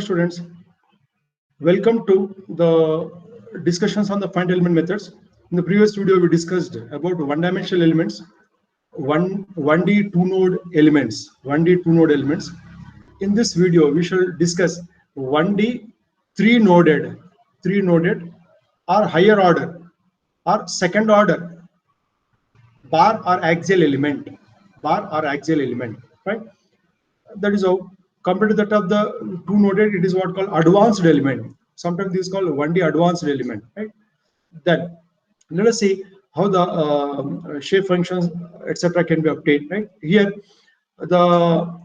students, welcome to the discussions on the finite element methods. In the previous video, we discussed about one-dimensional elements, 1D two-node elements, 1D two-node elements. In this video, we shall discuss 1D three-noded or higher order or second order bar or axial element, right? That is how compared to that of the two noded, it is what called advanced element. Sometimes this is called 1D advanced element, right? Then let us see how the shape functions etc can be obtained, right? Here the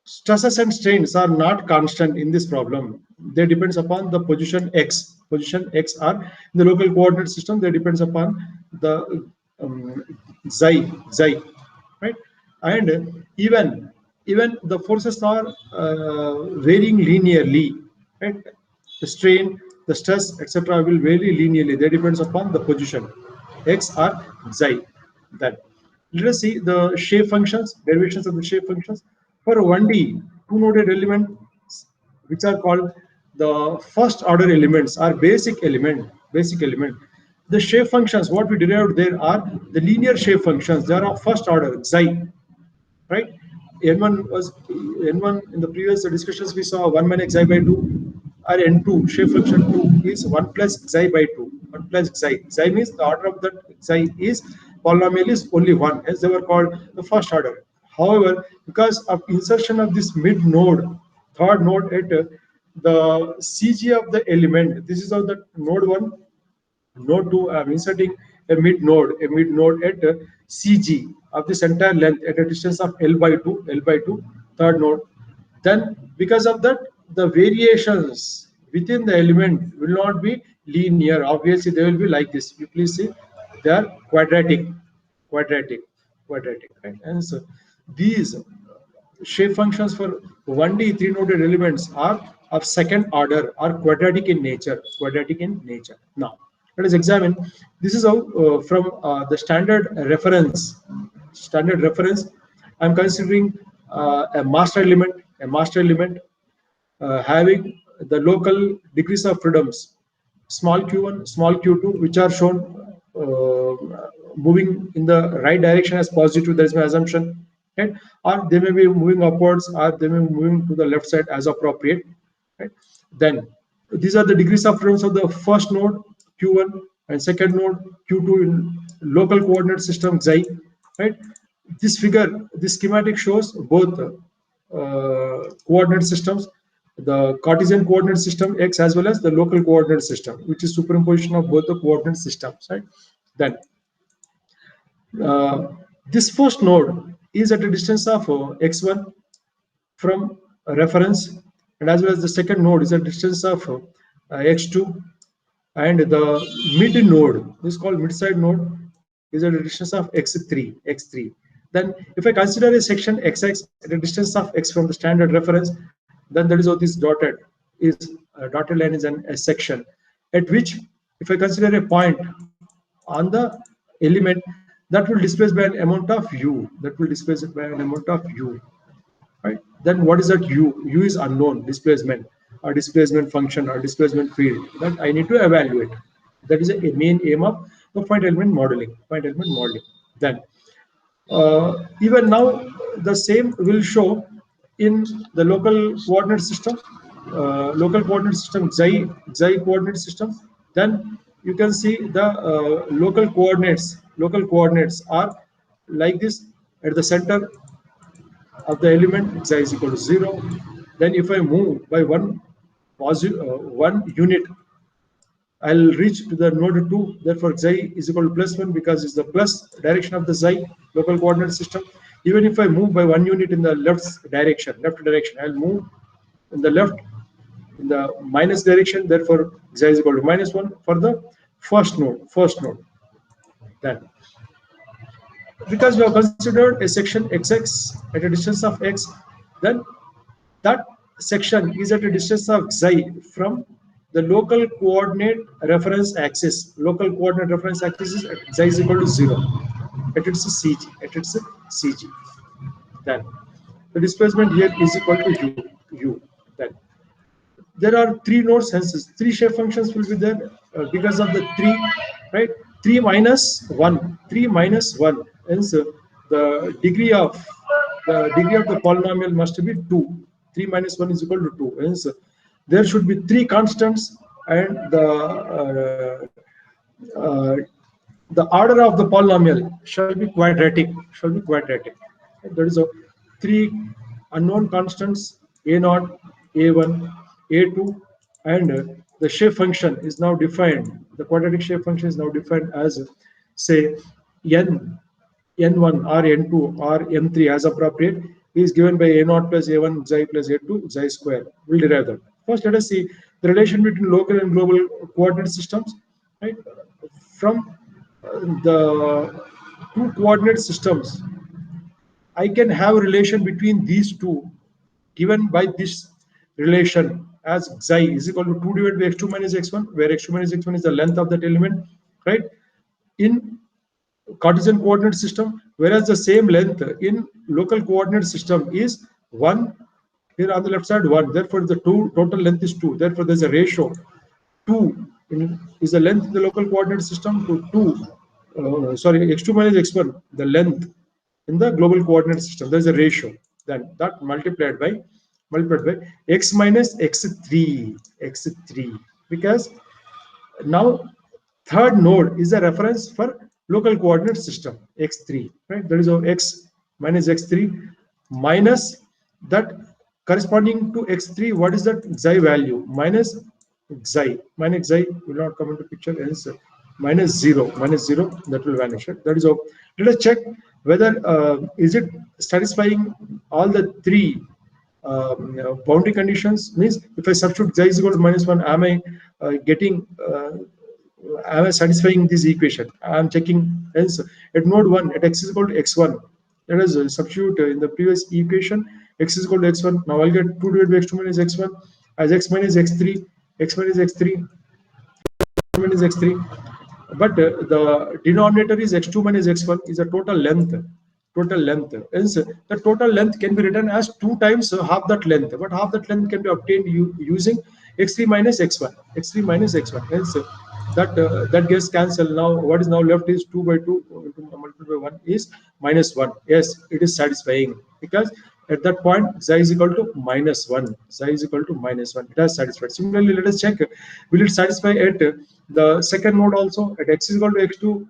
stresses and strains are not constant in this problem. They depends upon the position x. Position x are in the local coordinate system. They depends upon the xi, right? And even the forces are varying linearly, right? The strain, the stress, etc. will vary linearly. They depends upon the position x or xi. That let us see the shape functions, derivations of the shape functions for 1D two-noded elements, which are called the first order elements or basic element. The shape functions what we derived there are the linear shape functions. They are of first order xi, right? N1 in the previous discussions we saw 1 minus xi by 2, or N2 shape function 2 is 1 plus xi by 2. 1 plus xi. Xi means the order of that xi is polynomial is only 1, as they were called the first order. However, because of insertion of this mid node, third node at the CG of the element, this is how the node 1, node 2, I am inserting a mid node at CG of this entire length at a distance of L by 2, third node. Then because of that, the variations within the element will not be linear. Obviously, they will be like this. You please see, they are quadratic, right? And so these shape functions for 1D three-noded elements are of second order or quadratic in nature. Now, let us examine. This is how from the standard reference. I'm considering a master element having the local degrees of freedoms small q1, small q2, which are shown moving in the right direction as positive. There is my assumption, right? Or they may be moving upwards, or they may be moving to the left side as appropriate, right? Then these are the degrees of freedoms of the first node q1 and second node q2 in local coordinate system xi, right? This schematic shows both coordinate systems, the Cartesian coordinate system x as well as the local coordinate system, which is superimposition of both the coordinate systems, right? Then this first node is at a distance of x1 from a reference, and as well as the second node is a distance of x2, and the mid node, this is called mid side node, is at a distance of x3. Then if I consider a section xx at a distance of x from the standard reference, then that is how this dotted line is a section at which, if I consider a point on the element, that will displace by an amount of u. Right? Then what is that u? U is unknown, displacement or displacement function or displacement field that I need to evaluate. That is a main aim of the finite element modeling. Then even now the same will show in the local coordinate system, xi coordinate system. Then you can see the local coordinates are like this. At the center of the element, xi is equal to 0. Then if I move by one unit, I'll reach to the node 2. Therefore, xi is equal to +1 because it's the plus direction of the xi local coordinate system. Even if I move by 1 unit in the left direction, I'll move in the left in the minus direction. Therefore, xi is equal to -1 for the first node. Then, because we have considered a section xx at a distance of x, then that section is at a distance of xi from the local coordinate reference axis. Local coordinate reference axis is at xi is equal to 0 at its CG. Then the displacement here is equal to u. u. Then there are three nodes, hence three shape functions will be there because of the three, right? 3 minus 1, 3 minus 1, hence the degree of the polynomial must be 2. 3 minus 1 is equal to 2, hence there should be three constants, and the order of the polynomial shall be quadratic. That is a three unknown constants, a0, a1, a2, and the shape function is now defined. The quadratic shape function is now defined as, say, n1 or n2 or n3 as appropriate, is given by a0 plus a1 xi plus a2 xi square. We'll derive them. First, let us see the relation between local and global coordinate systems. Right? From the two coordinate systems, I can have a relation between these two given by this relation as xi is equal to 2 divided by x2 minus x1, where x2 minus x1 is the length of that element, right? In Cartesian coordinate system, whereas the same length in local coordinate system is 1. Here on the left side 1, therefore the total length is 2, therefore there's a ratio 2 is the length in the local coordinate system to 2, x2 minus x1, the length in the global coordinate system. There's a ratio, then that multiplied by x minus x3, because now third node is a reference for local coordinate system x3, right? That is our x minus x3 minus that corresponding to x3. What is that xi value? Minus xi will not come into picture, hence minus 0 that will vanish. That is how. Let us check whether is it satisfying all the three boundary conditions. Means if I substitute xi is equal to minus 1, am I am I satisfying this equation? I am checking. Else at node 1 at x is equal to x1, let us substitute in the previous equation x is equal to x1. Now I'll get 2 divided by x2 minus x1 as x minus x3, but the denominator is x2 minus x1 is a total length. Hence the total length can be written as 2 times half that length, but half that length can be obtained using x3 minus x1. Hence that gets cancelled. Now what is now left is 2 by 2 multiplied by 1 is minus 1. Yes, it is satisfying because at that point xi is equal to minus 1. It has satisfied. Similarly, let us check, will it satisfy at the second node also at x is equal to x2?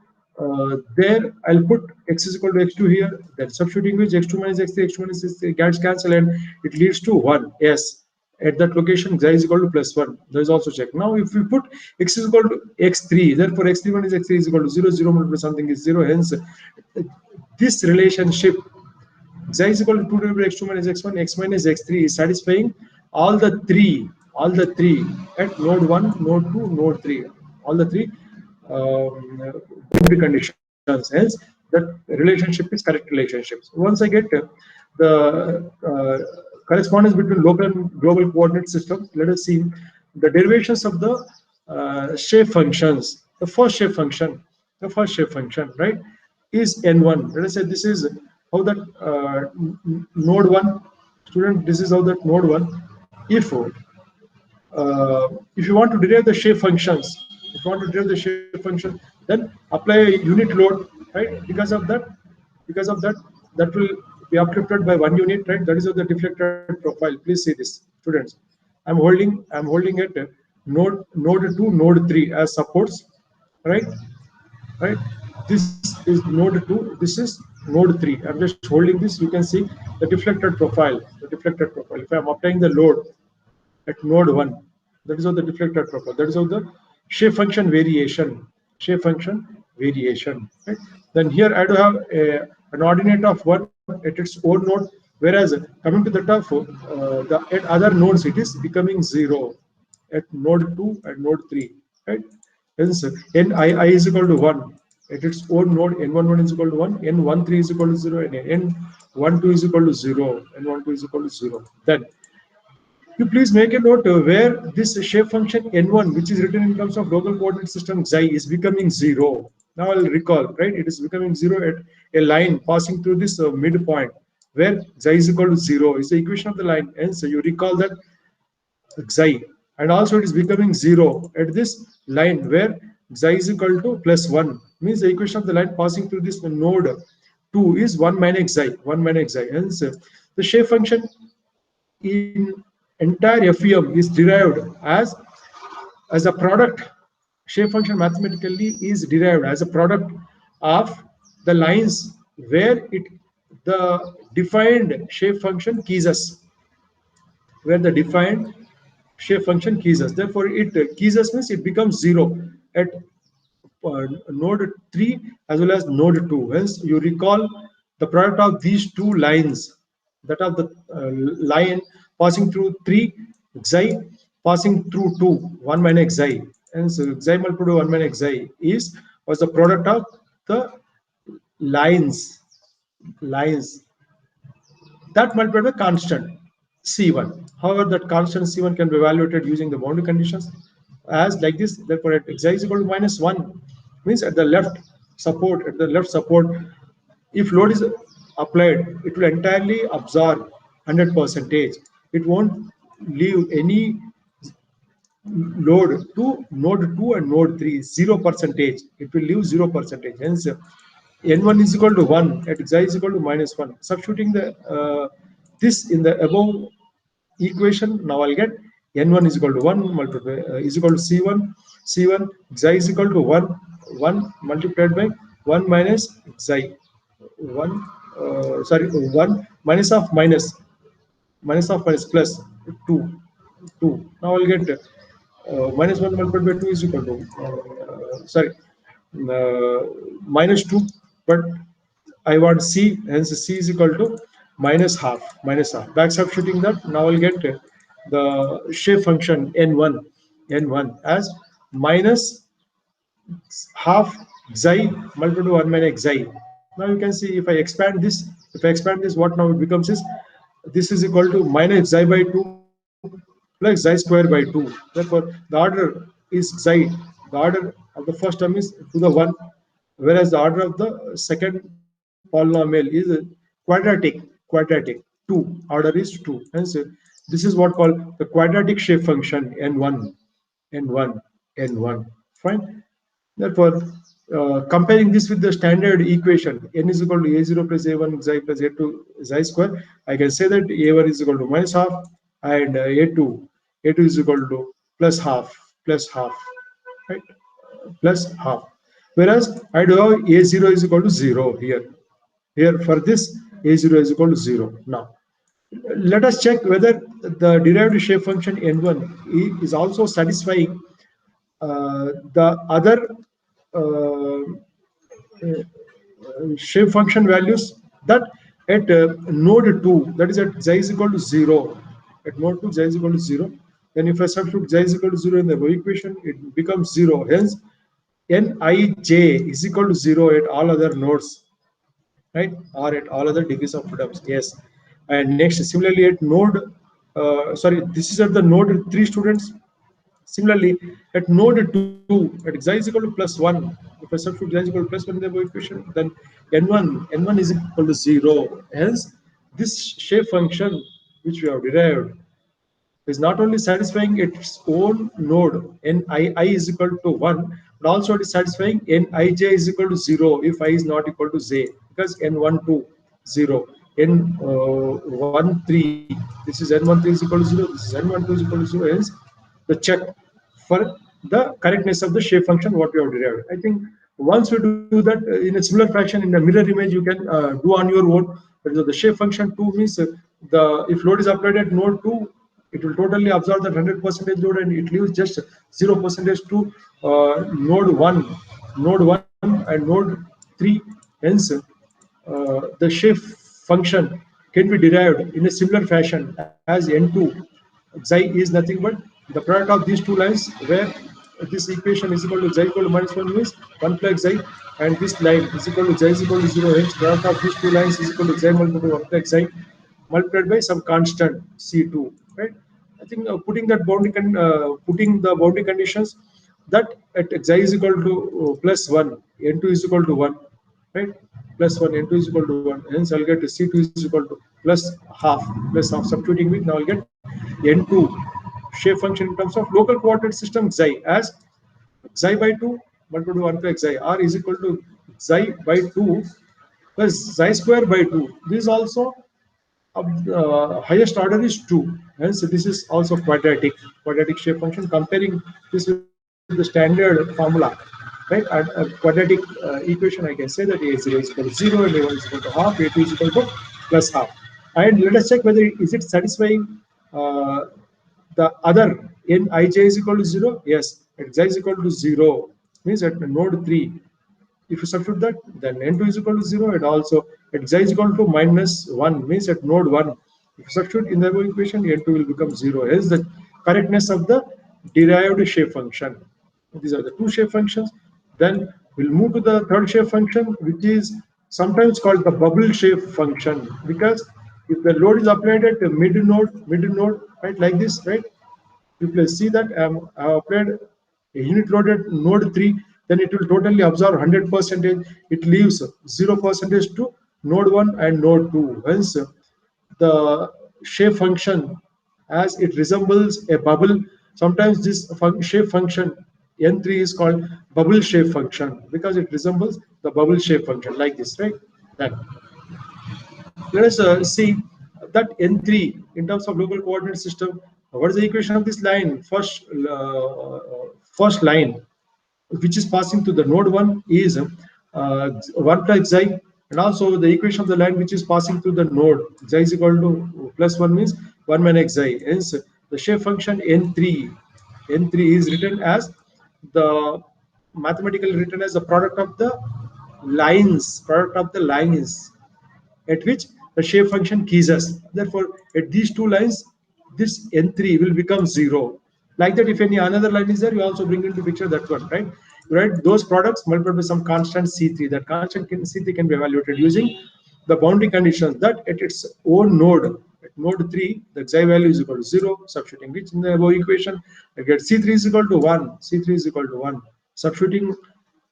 There I'll put x is equal to x2 here, then substituting which x2 minus x3 gets cancelled and it leads to 1. Yes, at that location xi is equal to plus 1. That is also checked. Now if we put x is equal to x3, therefore x3 minus x3 is equal to 0, 0 multiplied by something is 0. Hence this relationship xi is equal to 2 divided by x2 minus x1, x minus x3 is satisfying all the three at node 1, node 2, node 3, all the three boundary conditions. Hence that relationship is correct relationship. Once I get the correspondence between local and global coordinate systems, let us see the derivations of the shape functions. The first shape function, right, is n1. Let us say this is how that node 1, student, this is how that node 1. If you want to derive the shape functions, then apply a unit load, right? Because of that will be uplifted by 1 unit, right? That is the deflected profile. Please see this, students. I'm holding it node 2, node 3 as supports, right? This is node 2, this is node 3. I'm just holding this. You can see the deflected profile. If I'm applying the load at node 1, that is how the deflected profile. That is how the shape function variation. Right? Then here I do have an ordinate of 1 at its own node, whereas coming to that of at other nodes it is becoming 0 at node 2 and node 3. Right? Hence n is equal to 1 at its own node. n11 is equal to 1, n13 is equal to 0, and n12 is equal to 0, Then you please make a note where this shape function n1, which is written in terms of local coordinate system xi, is becoming 0. Now I'll recall, right? It is becoming 0 at a line passing through this midpoint where xi is equal to 0 is the equation of the line. Hence, you recall that xi, and also it is becoming 0 at this line where xi is equal to plus 1, means the equation of the line passing through this node 2 is 1 minus xi, 1 minus xi. Hence, the shape function in entire FEM is derived as a product. Shape function mathematically is derived as a product of the lines where the defined shape function keys us, where the defined shape function keys us. Therefore, it keys us means it becomes 0 at node 3 as well as node 2. Hence, you recall the product of these two lines, that of the line passing through 3 xi, passing through 2 1 minus xi. Hence, xi multiplied by 1 minus xi was the product of the lines that multiplied by constant C1. However, that constant C1 can be evaluated using the boundary conditions as like this. Therefore, at xi is equal to minus 1 means at the left support, if load is applied, it will entirely absorb 100%. It won't leave any load to node 2 and node 3, 0%. It will leave 0%. Hence, n1 is equal to 1 at xi is equal to minus 1. Substituting this in the above equation, now I'll get n1 is equal to 1 multiplied is equal to c1 xi is equal to 1 multiplied by 1 minus xi 1 1 minus of minus plus 2. Now I'll get minus 1 multiplied by 2 is equal to minus 2, but I want c, hence c is equal to minus half. Back substituting that, now I'll get the shape function n1 as minus half xi multiplied by 1 minus xi. Now you can see if I expand this, what now it becomes is this is equal to minus xi by 2 plus xi square by 2. Therefore, the order is xi. The order of the first term is to the 1, whereas the order of the second polynomial is quadratic 2. Order is 2. Hence, this is what called the quadratic shape function n1. Fine. Therefore, comparing this with the standard equation, n is equal to a0 plus a1 xi plus a2 xi square, I can say that a1 is equal to minus half and a2 is equal to plus half, right? Plus half. Whereas I do have a0 is equal to 0 here. Here for this, a0 is equal to 0. Now, let us check whether the derived shape function n1 is also satisfying the other shape function values that at node 2, that is at xi is equal to 0. At node 2, xi is equal to 0. Then if I substitute xi is equal to 0 in the equation, it becomes 0. Hence, nij is equal to 0 at all other nodes, right? Or at all other degrees of freedoms. Yes. And next, similarly at node, this is at the node 3 students. Similarly, at node 2, at xi is equal to plus 1, if I substitute xi is equal to plus 1 in the equation, then n1 is equal to 0. Hence, this shape function which we have derived is not only satisfying its own node ni is equal to 1, but also it is satisfying nij is equal to 0 if I is not equal to j, because n12 0, n13, this is n13 is equal to 0, this is n12 is equal to 0. Hence, the check for the correctness of the shape function what we have derived. I think once we do that in a similar fashion in the mirror image, you can do on your own. But the shape function 2 means if load is applied at node 2, it will totally absorb that 100% load and it leaves just 0% to node 1 and node 3. Hence, the shape function can be derived in a similar fashion as n2. Xi is nothing but the product of these two lines, where this equation is equal to xi equal to minus 1 means 1 plus xi, and this line is equal to xi is equal to 0. Hence, product of these two lines is equal to xi multiplied by 1 plus xi multiplied by some constant c2. Right? I think putting the boundary conditions that at xi is equal to plus 1, n2 is equal to 1. Right? plus 1, n2 is equal to 1. Hence, I'll get C2 is equal to plus half. Substituting with, now I'll get n2 shape function in terms of local coordinate system xi as xi by 2 multiplied by 1 plus xi r is equal to xi by 2 plus xi square by 2. This is also highest order is 2. Hence, this is also quadratic shape function. Comparing this with the standard formula, right? And a quadratic equation, I can say that a0 is equal to 0 and a1 is equal to half, a2 is equal to plus half. And let us check whether is it satisfying the other in ij is equal to 0. Yes, at xi is equal to 0 means at node 3. If you substitute that, then n2 is equal to 0, and also at xi is equal to minus 1 means at node 1. If you substitute in the above equation, n2 will become 0. Hence the correctness of the derived shape function. These are the two shape functions. Then we'll move to the third shape function, which is sometimes called the bubble shape function, because if the load is applied at the mid node, right, like this, right? You will see that I have applied a unit load at node 3, then it will totally absorb 100%. It leaves 0% to node 1 and node 2. Hence, the shape function, as it resembles a bubble, sometimes this shape function n3 is called bubble shape function because it resembles the bubble shape function like this, right? Then let us see that n3 in terms of local coordinate system. What is the equation of this line? First line which is passing to the node 1 is 1 plus xi, and also the equation of the line which is passing through the node xi is equal to plus 1 means 1 minus xi. Hence the shape function n3 is written as the mathematically written as the product of the lines at which the shape function quizzes. Therefore, at these two lines, this n3 will become 0. Like that, if any another line is there, you also bring into picture that one, right? Right? Those products multiplied by some constant C3. That constant C3 can be evaluated using the boundary conditions that at its own node, at node 3, the xi value is equal to 0, substituting which in the above equation, I get C3 is equal to 1, C3 is equal to 1. Substituting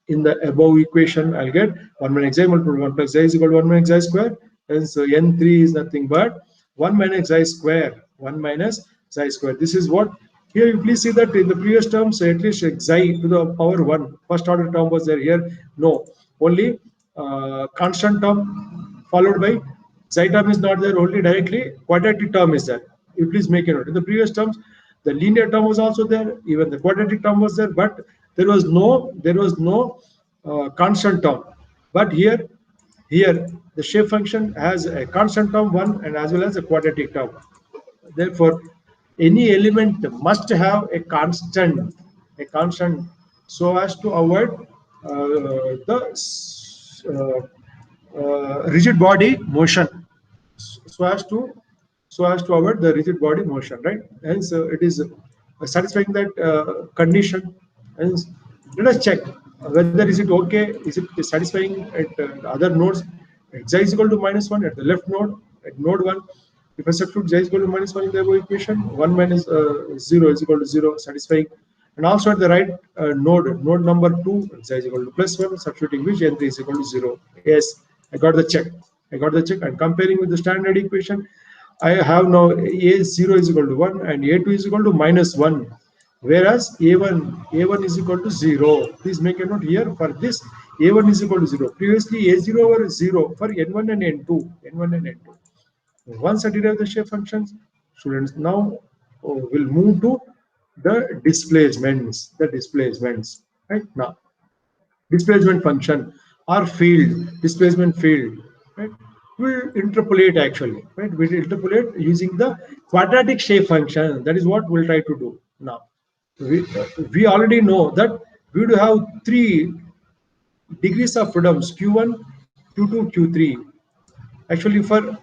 in the above equation, I'll get 1 minus xi multiplied by 1 plus xi is equal to 1 minus xi square. And so n3 is nothing but 1 minus xi square, 1 minus xi square. This is what, here you please see that in the previous terms, at least xi to the power 1, first order term was there. Here, no, only constant term followed by xi term is not there, only directly quadratic term is there. You please make a note. In the previous terms, the linear term was also there, even the quadratic term was there, but there was no constant term. But here the shape function has a constant term 1 and as well as a quadratic term. Therefore, any element must have a constant, so as to avoid the rigid body motion, so as to avoid the rigid body motion, right? Hence, it is satisfying that condition. Hence, let us check whether is it okay, is it satisfying at the other nodes. At xi is equal to minus 1 at the left node, at node 1. If I substitute xi is equal to minus 1 in the above equation, 1 minus 0 is equal to 0, satisfying. And also at the right node number 2, xi is equal to plus 1, substituting which n3 is equal to 0. Yes, I got the check. And comparing with the standard equation, I have now a0 is equal to 1 and a2 is equal to minus 1. Whereas a1 is equal to 0. Please make a note here for this. A1 is equal to 0. Previously a0 was 0 for n1 and n2. Once I derive the shape functions, students now will move to the displacements. Right now, displacement function or displacement field, right? We'll interpolate actually, right? We'll interpolate using the quadratic shape function. That is what we'll try to do now. We already know that we do have 3 degrees of freedoms, q1, q2, q3. Actually, for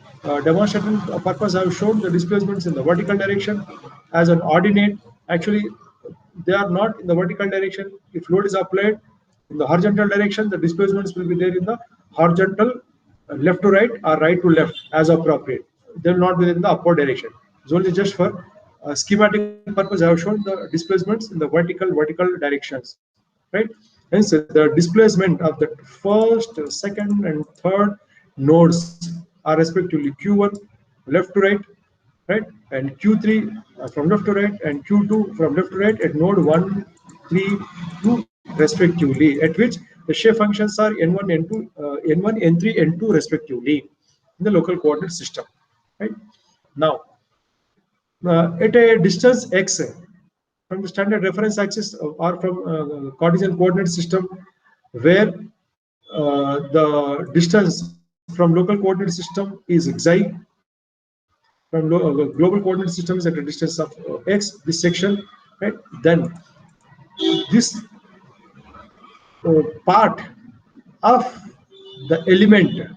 demonstration purpose, I have shown the displacements in the vertical direction as an ordinate. Actually, they are not in the vertical direction. If load is applied in the horizontal direction, the displacements will be there in the horizontal left to right or right to left as appropriate. They will not be in the upward direction. It's only just for schematic purpose. I have shown the displacements in the vertical directions, right? Hence, the displacement of the first, second, and third nodes are respectively Q1 left to right, right, and Q3 from left to right, and Q2 from left to right at node 1, 3, 2 respectively, at which the shape functions are n1, n2, n1, n3, n2 respectively in the local coordinate system. Right now, at a distance x from the standard reference axis or from Cartesian coordinate system, where the distance from local coordinate system is xi, from global coordinate system is at a distance of x, this section, right? Then this part of the element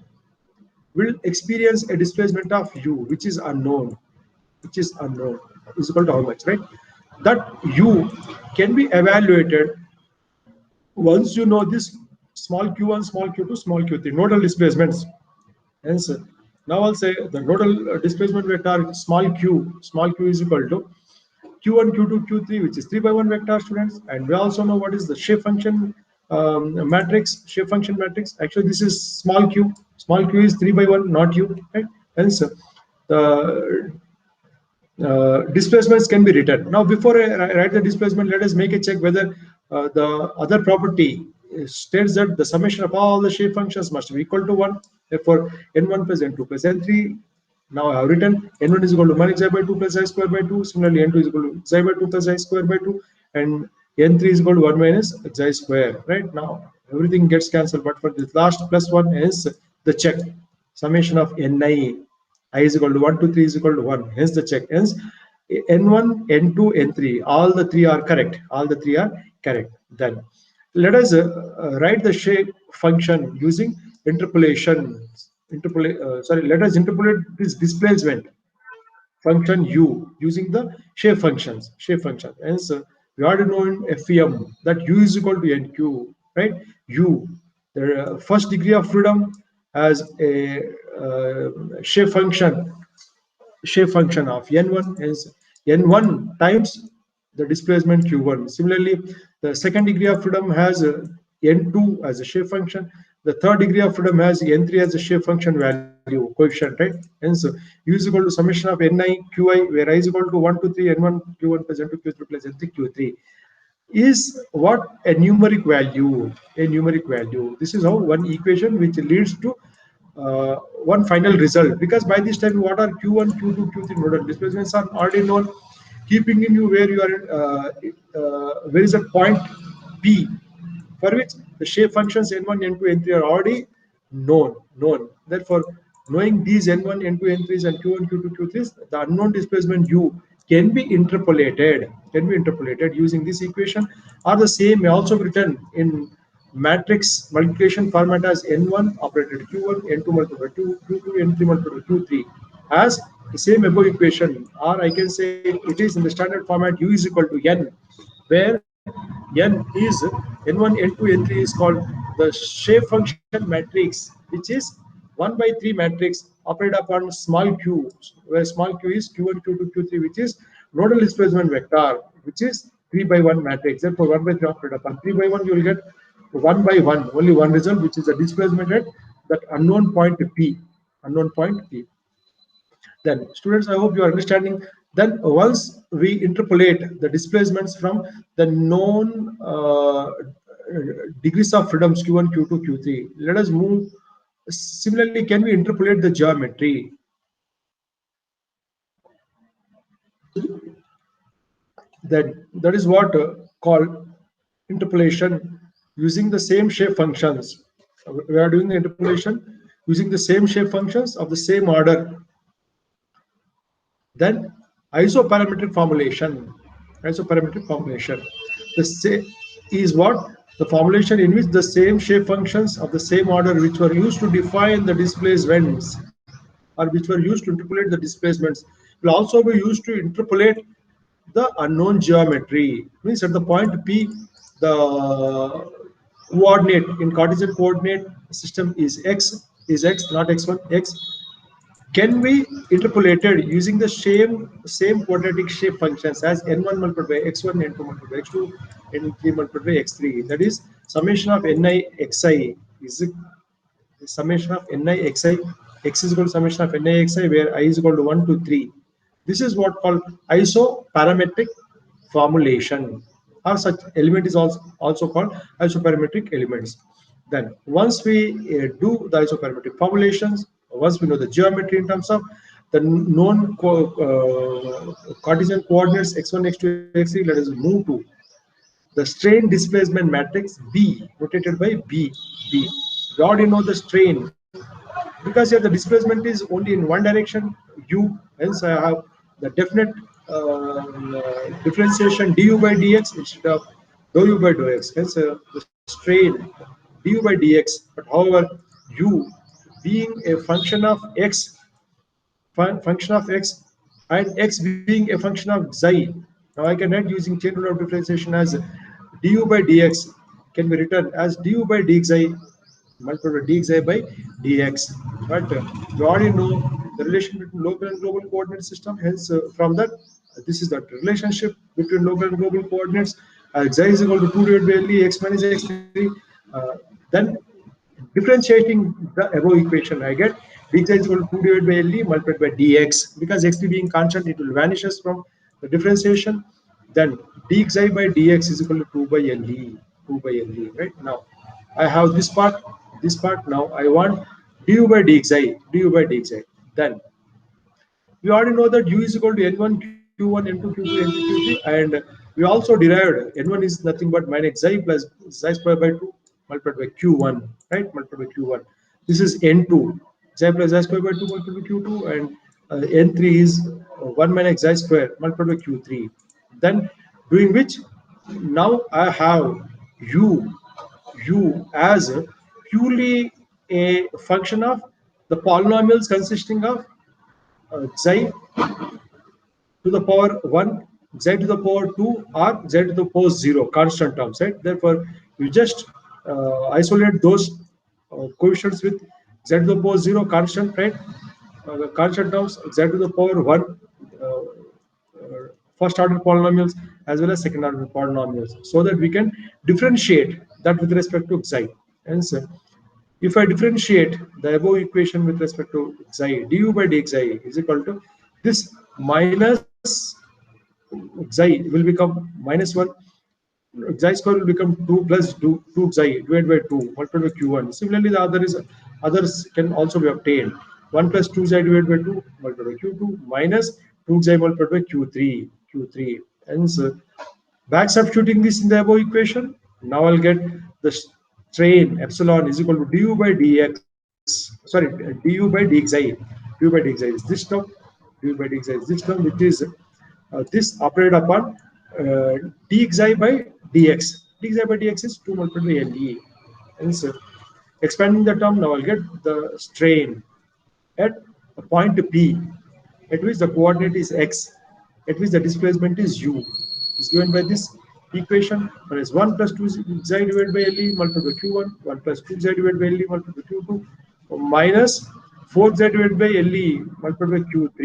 will experience a displacement of u, which is unknown, is equal to how much, right? That u can be evaluated once you know this small q1, small q2, small q3 nodal displacements. Hence, now I'll say the nodal displacement vector small q is equal to q1, q2, q3, which is 3 by 1 vector, students. And we also know what is the shape function matrix. Actually, this is small q. Small q is 3 by 1, not u. Right? Hence, the displacements can be written. Now, before I write the displacement, let us make a check whether the other property states that the summation of all the shape functions must be equal to 1. Therefore, n1 plus n2 plus n3. Now I have written n1 is equal to minus xi by 2 plus xi square by 2. Similarly, n2 is equal to xi by 2 plus xi square by 2. And n3 is equal to 1 minus xi square. Right now, everything gets cancelled. But for this last plus 1 is the check. Summation of ni. I is equal to 1 to 3 is equal to 1. Hence the check. Hence, n1, n2, n3. All the three are correct. Then let us write the shape function using interpolation. Let us interpolate this displacement function u using the shape functions. Hence, we already know in FEM that u is equal to nq, right? U, the first degree of freedom, has a shape function of n1, hence n1 times the displacement q1. Similarly, the second degree of freedom has n2 as a shape function. The third degree of freedom has n3 as a shape function value coefficient, right? Hence, u is equal to summation of ni qi, where I is equal to 1 to 3 n1 q1 plus n2 q3 plus n3 q3 is what? A numeric value. This is how one equation which leads to one final result, because by this time what are q1, q2, q3 nodal displacements are already known. Keeping in view where you are where is a point P for which the shape functions n1, n2, n3 are already known. Therefore, knowing these n1, n2, n3s and q1, q2, q3s, the unknown displacement u can be interpolated using this equation, or the same may also be written in matrix multiplication format as n1 operated q1, n2 multiplied by 2, q2, n3 multiplied by q3 as the same above equation, or I can say it is in the standard format u is equal to n, where n is n1, n2, n3 is called the shape function matrix, which is 1 by 3 matrix operated upon small q, where small q is q1, q2, q3, which is nodal displacement vector, which is 3 by 1 matrix. Therefore, 1 by 3 operated upon 3 by 1, you will get 1 by 1, only one result, which is the displacement at that unknown point P. Then, students, I hope you are understanding. Then, once we interpolate the displacements from the known degrees of freedoms q1, q2, q3, let us move. Similarly, can we interpolate the geometry? That is what called interpolation using the same shape functions. We are doing the interpolation using the same shape functions of the same order. Then isoparametric formulation. The is what? The formulation in which the same shape functions of the same order which were used to define the displacements, or which were used to interpolate the displacements, will also be used to interpolate the unknown geometry. Means at the point P, the coordinate in Cartesian coordinate system is x, not x1, x. can be interpolated using the same quadratic shape functions as n1 multiplied by x1, n2 multiplied by x2, n3 multiplied by x3. That is summation of ni xi is the summation of ni xi. X is equal to summation of ni xi, where I is equal to 1 to 3. This is what called isoparametric formulation, or such element is also called isoparametric elements. Then once we do the isoparametric formulations, once we know the geometry in terms of the known Cartesian coordinates x1, x2, x3, let us move to the strain displacement matrix B, rotated by B. We already know the strain, because here the displacement is only in one direction, u, hence I have the definite differentiation du by dx instead of dou u by dou x, hence the strain du by dx. But however, u being a function of x, and x being a function of xi, now I can write using chain rule of differentiation as du by dx can be written as du by dxi multiplied by dxi by dx. But we already know the relation between local and global coordinate system. Hence, from that, this is the relationship between local and global coordinates. Xi is equal to 2 divided by LE, x minus x3. Then differentiating the above equation, I get dxi is equal to 2 divided by LE multiplied by dx. Because x3 being constant, it will vanishes from the differentiation. Then dxi by dx is equal to 2 by LE. 2 by LE, right? Now I have this part. Now I want du by dxi. Then we already know that u is equal to n1 q1 n2 q2 n3 q3, and we also derived n1 is nothing but minus xi plus xi square by 2 multiplied by q1, right? Multiplied by q1. This is n2, xi plus xi square by 2 multiplied by q2, and n3 is 1 minus xi square multiplied by q3. Then doing which, now I have u as purely a function of the polynomials consisting of xi to the power 1, z to the power 2, or z to the power 0, constant terms, right? Therefore, you just isolate those coefficients with z to the power 0, constant, right? Constant terms, z to the power 1, first order polynomials as well as second order polynomials, so that we can differentiate that with respect to xi. Hence, if I differentiate the above equation with respect to xi, du by dxi is equal to this minus xi will become minus 1, xi square will become 2 plus 2 xi divided by 2 multiplied by q1. Similarly, the others can also be obtained. 1 plus 2 xi divided by 2 multiplied by q2 minus 2 xi multiplied by q3. Hence, back substituting this in the above equation, now I'll get the strain epsilon is equal to du by dxi is this term, du by dxi is this term, which is this operated upon dxi by dx. Dxi by dx is 2 multiplied by LE. Hence, expanding the term, now I'll get the strain at a point P, at which the coordinate is x, at which the displacement is u, is given by this equation, whereas 1 plus 2 xi divided by LE multiplied by q1, 1 plus 2 xi divided by LE multiplied by q2, minus 4 xi divided by LE multiplied by q3.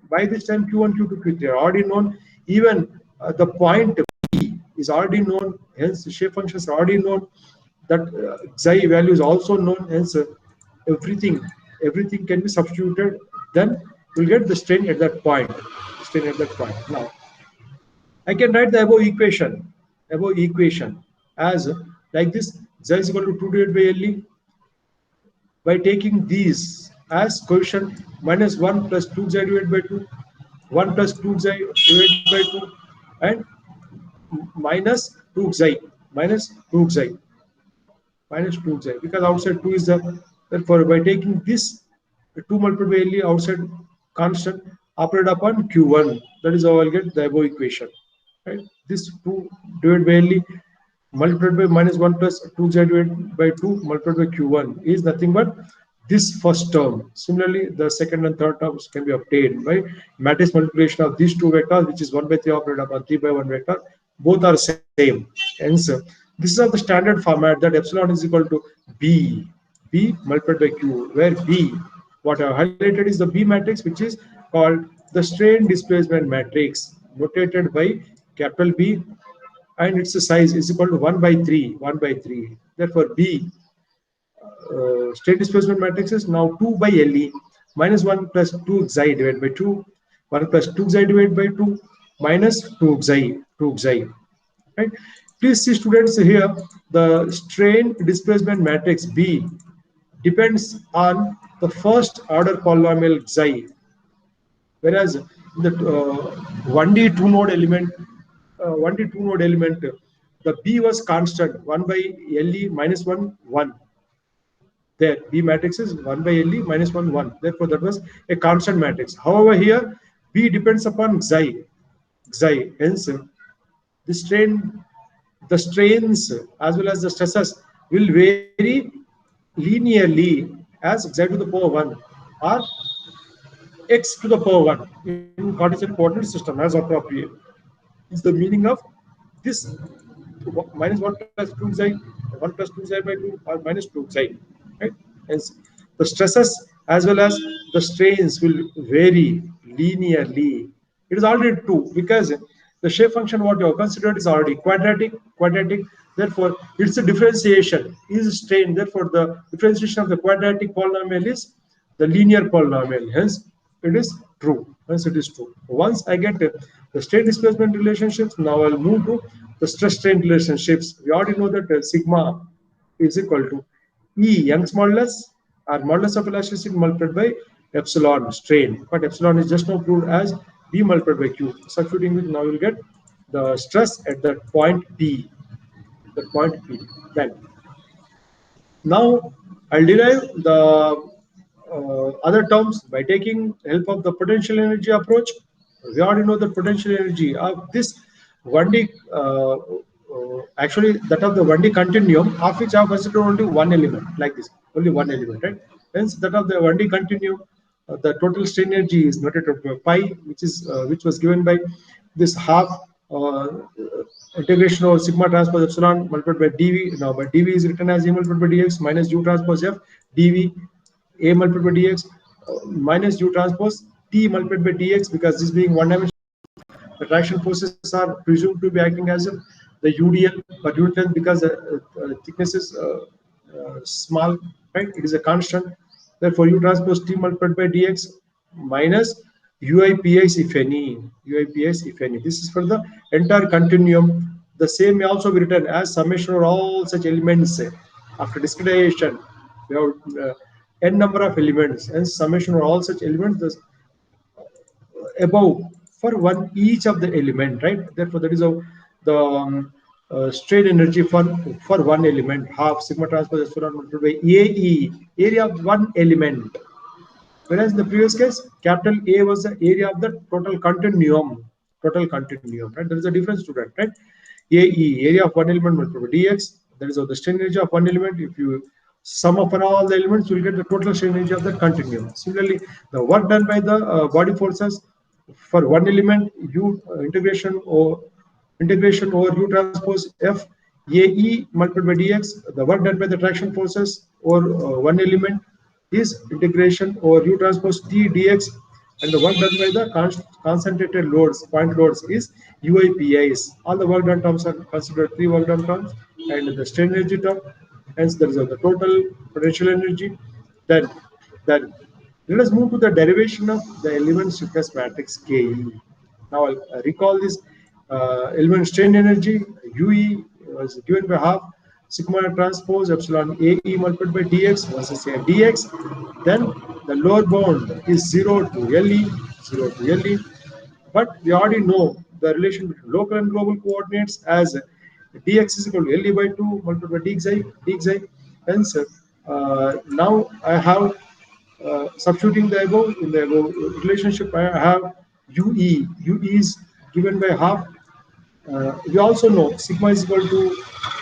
By this time, q1, q2, q3 are already known. Even the point P is already known, hence shape functions are already known. That xi value is also known, hence everything can be substituted. Then we'll get the strain at that point. Now I can write the above equation as like this: xi is equal to 2 divided by LE by taking these as coefficient minus 1 plus 2 xi divided by 2, 1 plus 2 xi divided by 2, and minus 2 xi, because outside 2 is the, therefore by taking this 2 multiplied by LE outside constant operated upon q1, that is how I'll get the above equation, right? This 2 divided by LE multiplied by minus 1 plus 2 xi divided by 2 multiplied by q1 is nothing but this first term. Similarly, the second and third terms can be obtained by matrix multiplication of these two vectors, which is 1 by 3 operated upon 3 by 1 vector. Both are same. Hence, this is of the standard format that epsilon is equal to b multiplied by q, where b What I have highlighted is the B matrix, which is called the strain displacement matrix, notated by capital B, and its size is equal to 1 by 3, 1 by 3. Therefore, B strain displacement matrix is now 2 by LE minus 1 plus 2 xi divided by 2, 1 plus 2 xi divided by 2 minus 2 xi, 2 xi. Right? Please see, students, here the strain displacement matrix B depends on the first order polynomial xi, whereas the 1D 2 node element, 1D 2 node element, the B was constant 1 by LE minus 1 1. There B matrix is 1 by LE minus 1 1. Therefore, that was a constant matrix. However, here B depends upon xi, xi. Hence, the strains as well as the stresses will vary linearly as z to the power 1 or x to the power 1 in Cartesian coordinate system as appropriate. Is the meaning of this minus 1 plus 2 xi, 1 plus 2 xi by 2 or minus 2 xi. Right? Hence, the stresses as well as the strains will vary linearly. It is already true because the shape function what you have considered is already quadratic. Therefore, its a differentiation is strain. Therefore, the differentiation of the quadratic polynomial is the linear polynomial. Hence, it is true. Hence, it is true. Once I get the state displacement relationships, now I'll move to the stress strain relationships. We already know that sigma is equal to E Young's modulus or modulus of elasticity multiplied by epsilon strain. But epsilon is just now proved as B multiplied by Q. Substituting with, now you'll get the stress at that point P. The point P. Then now I'll derive the other terms by taking help of the potential energy approach. We already know the potential energy of this 1D, actually that of the 1D continuum, of which I have considered only one element, like this, only one element, right? Hence, that of the 1D continuum, the total strain energy is noted by pi, which was given by this half uh, integration of sigma transpose epsilon multiplied by dv. Now, but dv is written as a multiplied by dx minus u transpose f dv a multiplied by dx minus u transpose t multiplied by dx, because this being one dimension, the traction forces are presumed to be acting as the UDL, but UDL, because the thickness is small, right? It is a constant. Therefore, u transpose t multiplied by dx minus UIPS if any. UIPS if any. This is for the entire continuum. The same may also be written as summation of all such elements after discretization. We have n number of elements, and summation of all such elements above for one each of the element, right? Therefore, that is how the strain energy for one element, half sigma transpose epsilon multiplied by AE, area of one element. Whereas in the previous case, capital A was the area of the total continuum. Total continuum, right? There is a difference to that, right? AE, area of one element multiplied by dx. That is how the strain energy of one element. If you sum up all the elements, you will get the total strain energy of the continuum. Similarly, the work done by the body forces for one element, U integration over U transpose F AE multiplied by dx. The work done by the traction forces over one element is integration over U transpose T dx, and the work done by the concentrated loads, point loads, is UIPIs. All the work done terms are considered three work done terms, and the strain energy term. Hence, there is the total potential energy. Then let us move to the derivation of the element stiffness matrix KE. Now, I'll recall this element strain energy. UE was given by half sigma transpose epsilon AE multiplied by dx versus a dx. Then the lower bound is 0 to LE, 0 to LE. But we already know the relation between local and global coordinates as dx is equal to LE by 2 multiplied by dxi. Hence, now I have substituting the above in the above relationship, I have UE. UE is given by half. We also know sigma is equal to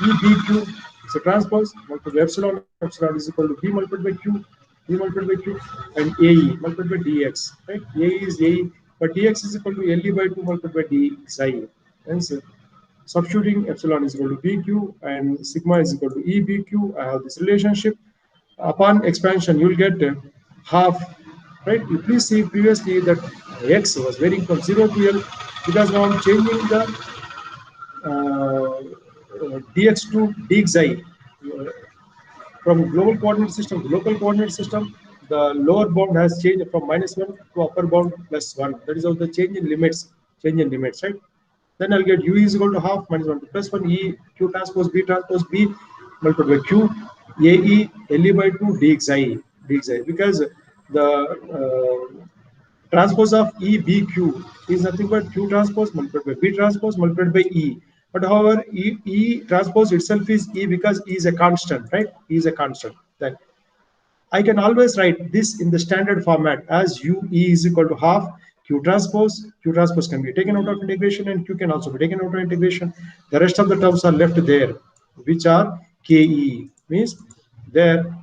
EBQ. It's a transpose multiplied by epsilon. Epsilon is equal to B multiplied by Q. B multiplied by Q, and AE multiplied by DX. Right? AE is AE, but DX is equal to LE by 2 multiplied by DXI. Hence, substituting epsilon is equal to BQ and sigma is equal to EBQ. I have this relationship. Upon expansion, you will get half, right? You please see previously that x was varying from 0 to L, because now I'm changing the dx to dxi. From global coordinate system to local coordinate system, the lower bound has changed from -1 to upper bound +1. That is how the change in limits, right? Then I'll get u is equal to half minus 1 to +1 e q transpose b multiplied by q ae le by 2 dxi, because the transpose of E B Q is nothing but Q transpose multiplied by B transpose multiplied by E. But however, E transpose itself is E because E is a constant, right? E is a constant. Then I can always write this in the standard format as U E is equal to half Q transpose. Q transpose can be taken out of integration and Q can also be taken out of integration. The rest of the terms are left there, which are KE. Means there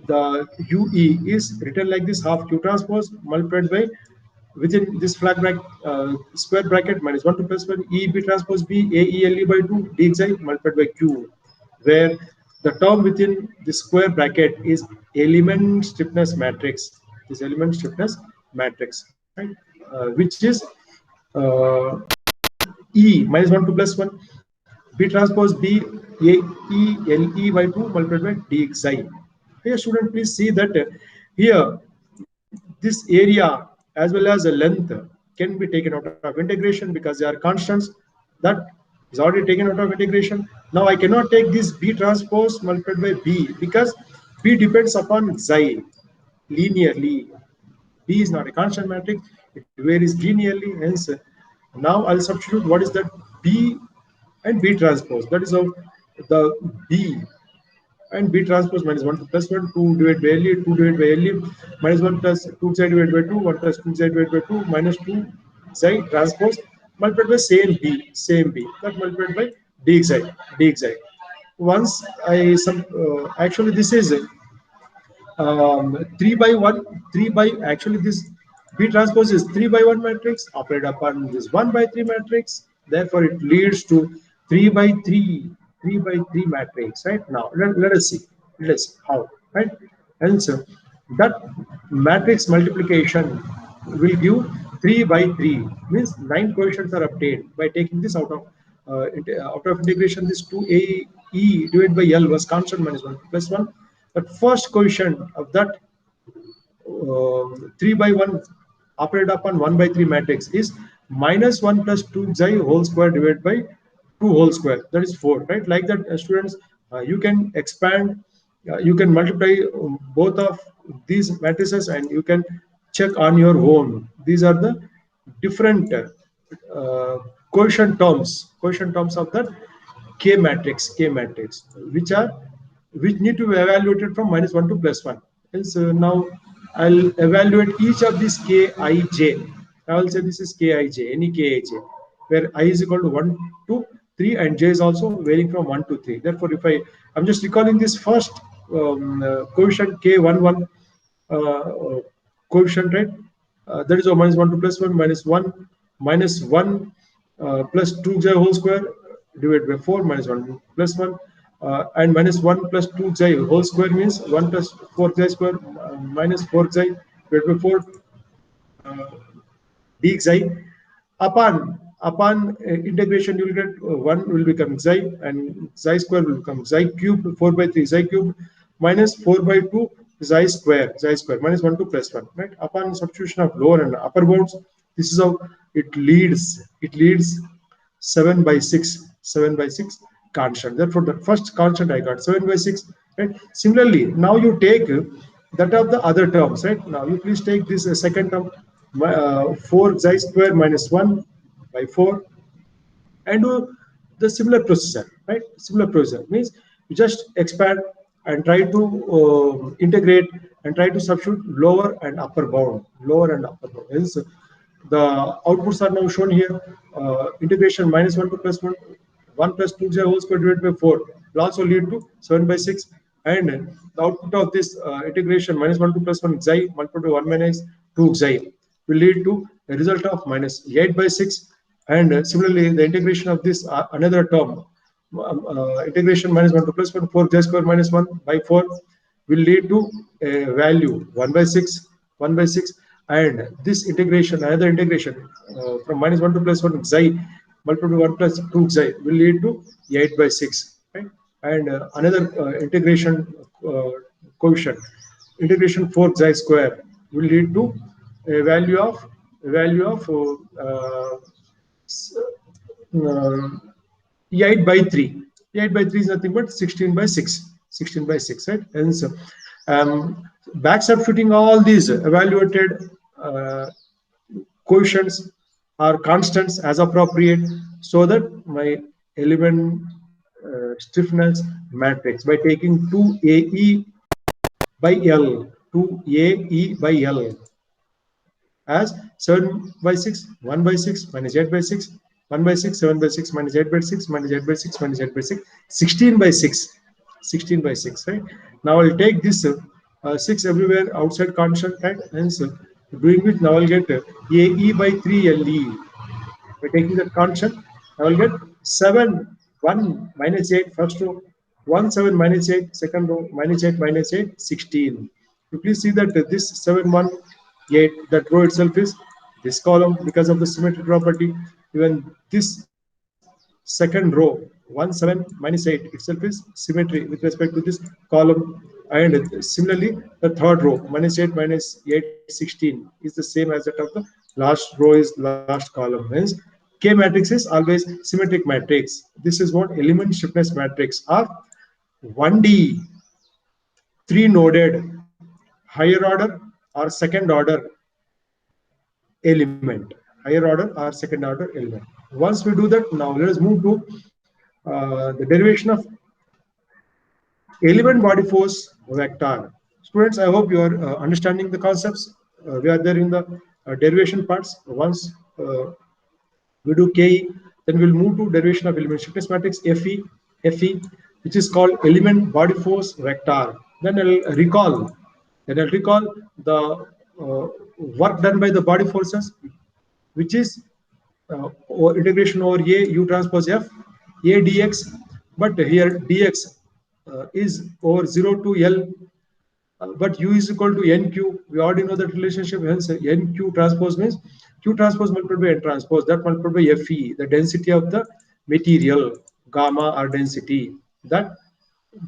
the UE is written like this: half Q transpose multiplied by, within this flag bracket, square bracket, minus 1 to +1 E B transpose B AELE by 2 dxi multiplied by Q, where the term within the square bracket is element stiffness matrix. This element stiffness matrix, right? Which is uh, E minus 1 to +1 B transpose B AELE by 2 multiplied by dxi. Here, student, please see that here this area as well as the length can be taken out of integration because they are constants. That is already taken out of integration. Now I cannot take this B transpose multiplied by B because B depends upon xi linearly. B is not a constant matrix, it varies linearly. Hence, now I'll substitute what is that B and B transpose. That is how the B and B transpose minus 1 to +1, 2 divided by LE, 2 divided by LE, minus 1 plus 2 xi divided by 2, 1 plus 2 xi divided by 2, minus 2 xi transpose, multiplied by same B, that multiplied by dxi. Once I, actually this is 3 by 1, 3 by, actually this B transpose is 3 by 1 matrix operated upon this 1 by 3 matrix. Therefore, it leads to 3 by 3, 3 by 3 matrix, right? Now, let us see. Let us see how, right? And so that matrix multiplication will give 3 by 3, means 9 coefficients are obtained by taking this out of integration. This 2a e divided by L was constant minus 1 plus 1. The first coefficient of that 3 by 1 operated upon 1 by 3 matrix is minus 1 plus 2 xi whole square divided by 2 whole square, that is 4, right? Like that, students, you can expand, you can multiply both of these matrices and you can check on your own. These are the different uh, quotient terms of that K matrix, which need to be evaluated from minus 1 to +1. Hence, now I'll evaluate each of these Kij. I will say this is Kij, any Kij, where I is equal to 1 to 3 and j is also varying from 1 to 3. Therefore, if I'm just recalling this first coefficient K11 coefficient, right? That is minus 1 to +1 minus 1 plus 2 xi whole square divided by 4 minus 1 plus 1 and minus 1 plus 2 xi whole square means 1 plus 4 xi square minus 4 xi divided by 4 dxi. Upon integration, you will get 1 will become xi and xi square will become xi cubed, 4 by 3 xi cubed minus 4 by 2 xi square minus 1 to +1, right? Upon substitution of lower and upper bounds, this is how it leads 7 by 6 constant. Therefore, the first constant I got 7 by 6, right? Similarly, now you take that of the other terms, right? Now you please take this second term, 4 xi square minus 1 by 4, and do the similar procedure, right? Similar procedure means you just expand and try to integrate and try to substitute lower and upper bound. Hence, the outputs are now shown here. Integration minus 1 to +1, 1 plus 2 xi whole square divided by 4 will also lead to 7 by 6. And the output of this integration minus 1 to +1 xi multiplied by 1 minus 2 xi will lead to a result of minus 8 by 6. And similarly, the integration of this another term, integration minus 1 to +1, 4 xi square minus 1 by 4 will lead to a value 1 by 6, 1 by 6, and this integration, another integration from minus 1 to plus 1 xi multiplied by 1 plus 2 xi will lead to 8 by 6, right? And another integration coefficient, integration 4 xi square will lead to a value of uh, uh, 8 by 3. 8 by 3 is nothing but 16 by 6. 16 by 6, right? And so, back substituting all these evaluated coefficients or constants as appropriate, so that my element stiffness matrix by taking 2AE by L, 2AE by L as 7 by 6, 1 by 6 minus 8 by 6, 1 by 6, 7 by 6 minus 8 by 6 minus 8 by 6 minus 8 by 6, 16 by 6, 16 by 6, right? Now I'll take this 6 everywhere outside constant, right? Hence, doing it now I'll get AE by 3 LE. By taking that constant, I will get 7, 1 minus 8 first row, 1, 7 minus 8 second row, minus 8 minus 8, 16. You please see that this 7, 1, 8, that row itself is this column because of the symmetry property. Even this second row 1, 7 minus 8 itself is symmetry with respect to this column. And similarly the third row minus 8 minus 8, 16 is the same as that of the last row is last column. Hence K matrix is always symmetric matrix. This is what element stiffness matrix of 1D 3 noded higher order or second order element, higher order or second order element. Once we do that, now let us move to the derivation of element body force vector. Students, I hope you are understanding the concepts. We are there in the derivation parts. Once we do KE, then we'll move to derivation of element stiffness matrix FE, which is called element body force vector. Then I'll recall the work done by the body forces, which is integration over A U transpose F A dx, but here dx is over 0 to L, but U is equal to NQ. We already know that relationship. Hence NQ transpose means Q transpose multiplied by N transpose, that multiplied by Fe, the density of the material, gamma or density, that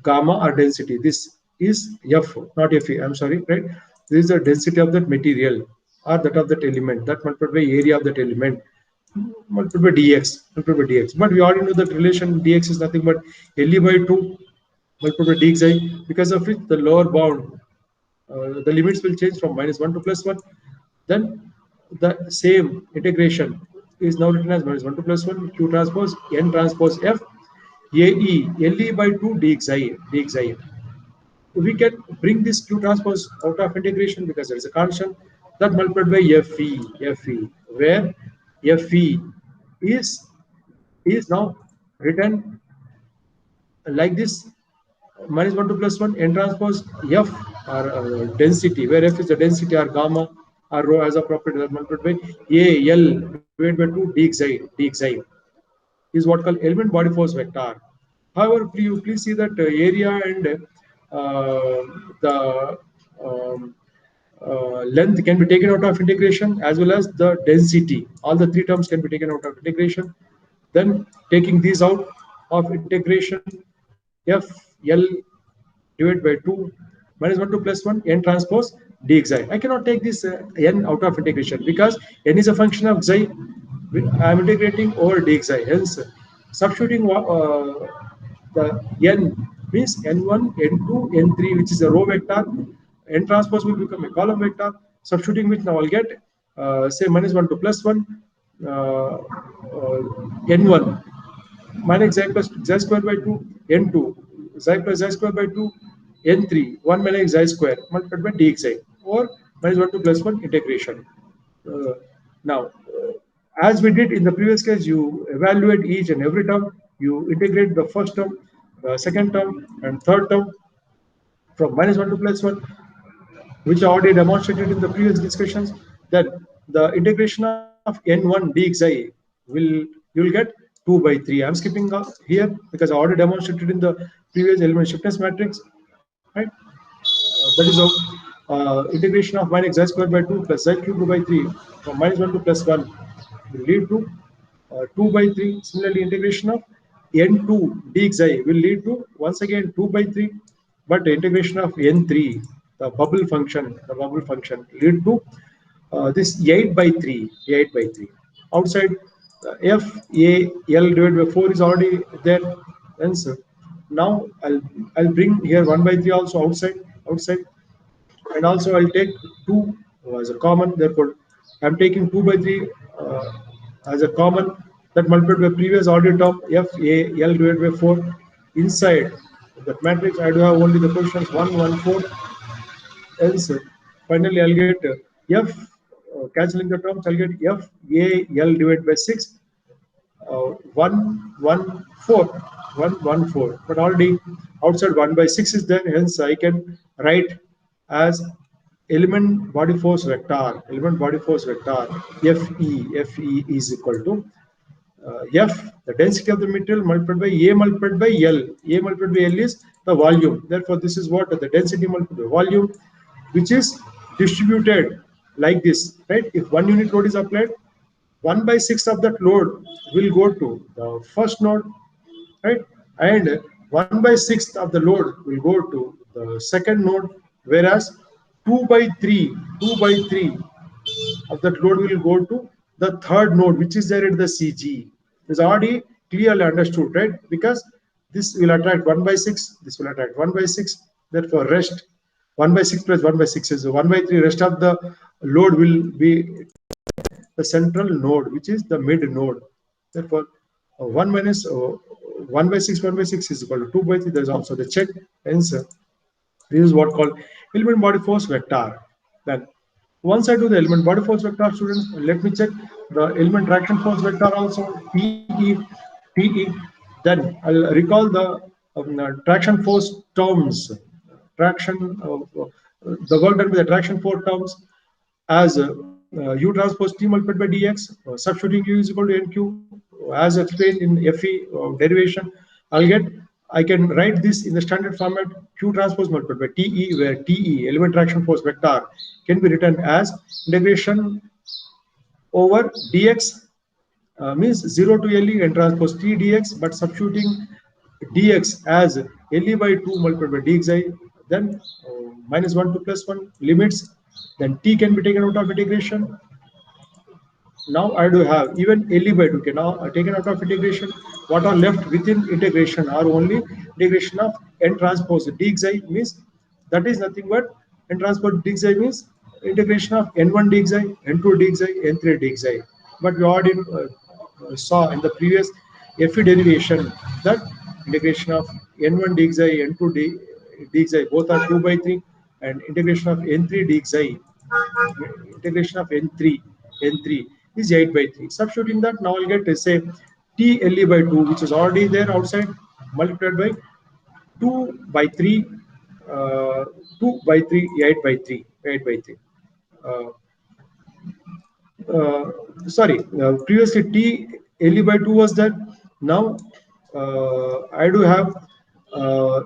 gamma or density. This is F, not Fe. I'm sorry, right? This is the density of that material or that of that element, that multiplied by area of that element, multiplied by dx. But we already know that relation dx is nothing but Le by 2 multiplied by dxi, because of which the lower bound, the limits will change from minus 1 to plus 1. Then the same integration is now written as minus 1 to plus 1 Q transpose N transpose F AE Le by 2 dxi. We can bring this Q transpose out of integration because there is a constant, that multiplied by Fe, where Fe is now written like this: minus 1 to plus 1 N transpose F or density, where F is the density or gamma or rho as appropriate, that multiplied by AL divided by 2 dxi is what called element body force vector. However, you please see that area and the um, length can be taken out of integration, as well as the density. All the three terms can be taken out of integration. Then taking these out of integration, F L divided by 2 minus 1 to plus 1 N transpose dxi. I cannot take this N out of integration because N is a function of xi. I am integrating over dxi. Hence, substituting the N means N1, N2, N3, which is a row vector. N transpose will become a column vector. Substituting which, now I'll get say minus 1 to plus 1 N1 minus xi plus xi square by 2 N2 xi plus xi square by 2 N3 1 minus xi square multiplied by dxi, or minus 1 to plus 1 integration. Now, as we did in the previous case, you evaluate each and every term. You integrate the first term, the second term, and third term from minus 1 to plus 1, which I already demonstrated in the previous discussions. Then the integration of N1 dxi you'll get 2 by 3. I'm skipping here because I already demonstrated in the previous element stiffness matrix, right? that is how integration of minus z square by 2 plus z cube by 3 from minus 1 to plus 1 will lead to 2 by 3. Similarly, integration of n2 dxi will lead to once again 2 by 3, but the integration of n3, the bubble function lead to this 8 by 3, 8 by 3. Outside, f a l divided by 4 is already there. Hence, now I'll bring here 1 by 3 also outside, and also I'll take 2 as a common. Therefore, I'm taking 2 by 3 as a common. That multiplied by previous order term f a l divided by 4. Inside that matrix, I do have only the positions 1, 1, 4. Else, finally I'll get f cancelling the terms. I'll get f a l divided by 6. 1, 1, 4, 1, 1, 4. But already outside 1 by 6 is there. Hence, I can write as element body force vector. Element body force vector Fe is equal to F, the density of the material, multiplied by A multiplied by L. A multiplied by L is the volume. Therefore, this is what the density multiplied by volume, which is distributed like this, right? If 1 unit load is applied, 1 by 6 of that load will go to the first node, right? And 1 by 6 of the load will go to the second node, whereas 2 by 3 of that load will go to the third node, which is there at the CG. It's already clearly understood, right? Because this will attract 1 by 6, this will attract 1 by 6. Therefore, rest 1 by 6 plus 1 by 6 is 1 by 3. Rest of the load will be the central node, which is the mid node. Therefore, 1 minus 1 by 6, 1 by 6 is equal to 2 by 3. There is also the check answer. This is what called element body force vector. Then once I do the element body force vector, students, let me check the element traction force vector also, TE. Then I'll recall the traction force terms. The work done with the traction force terms as U transpose T multiplied by dx, substituting U is equal to NQ, as explained in FE derivation. I can write this in the standard format, Q transpose multiplied by TE, where TE, element traction force vector, can be written as integration over dx, means 0 to LE and transpose T dx, but substituting dx as LE by 2 multiplied by dxi, then minus 1 to plus 1 limits, then T can be taken out of integration. Now I do have even LE by 2 can now taken out of integration. What are left within integration are only integration of n transpose dxi, means that is nothing but n transpose dxi means integration of n1 dxi, n2 dxi, n3 dxi. But we already saw in the previous FE derivation that integration of n1 dxi, n2 dxi both are 2 by 3, and integration of n3 dxi, integration of n3 is 8 by 3. Substituting that, now I'll get say T LE by 2, which is already there outside, multiplied by 2 by 3, 2 by 3, 8 by 3, 8 by 3. Sorry, previously T LE by 2 was there. Now I do have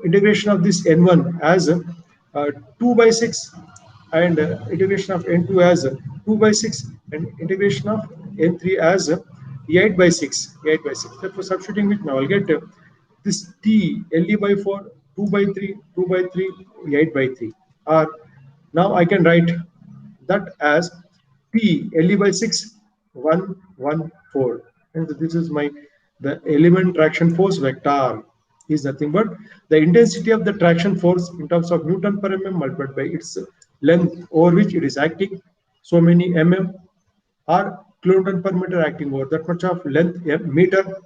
integration of this n1 as 2 by 6, and integration of n2 as 2 by 6, and integration of n3 as 8 by 6, 8 by 6. Therefore, substituting it now, I'll get this T LE by 4, 2 by 3, 2 by 3, 8 by 3. Or now I can write that as P LE by 6, 1, 1, 4. And this is the element traction force vector is nothing but the intensity of the traction force in terms of Newton per mm multiplied by its length over which it is acting, so many mm, or kilonewton per meter acting over that much of length meter,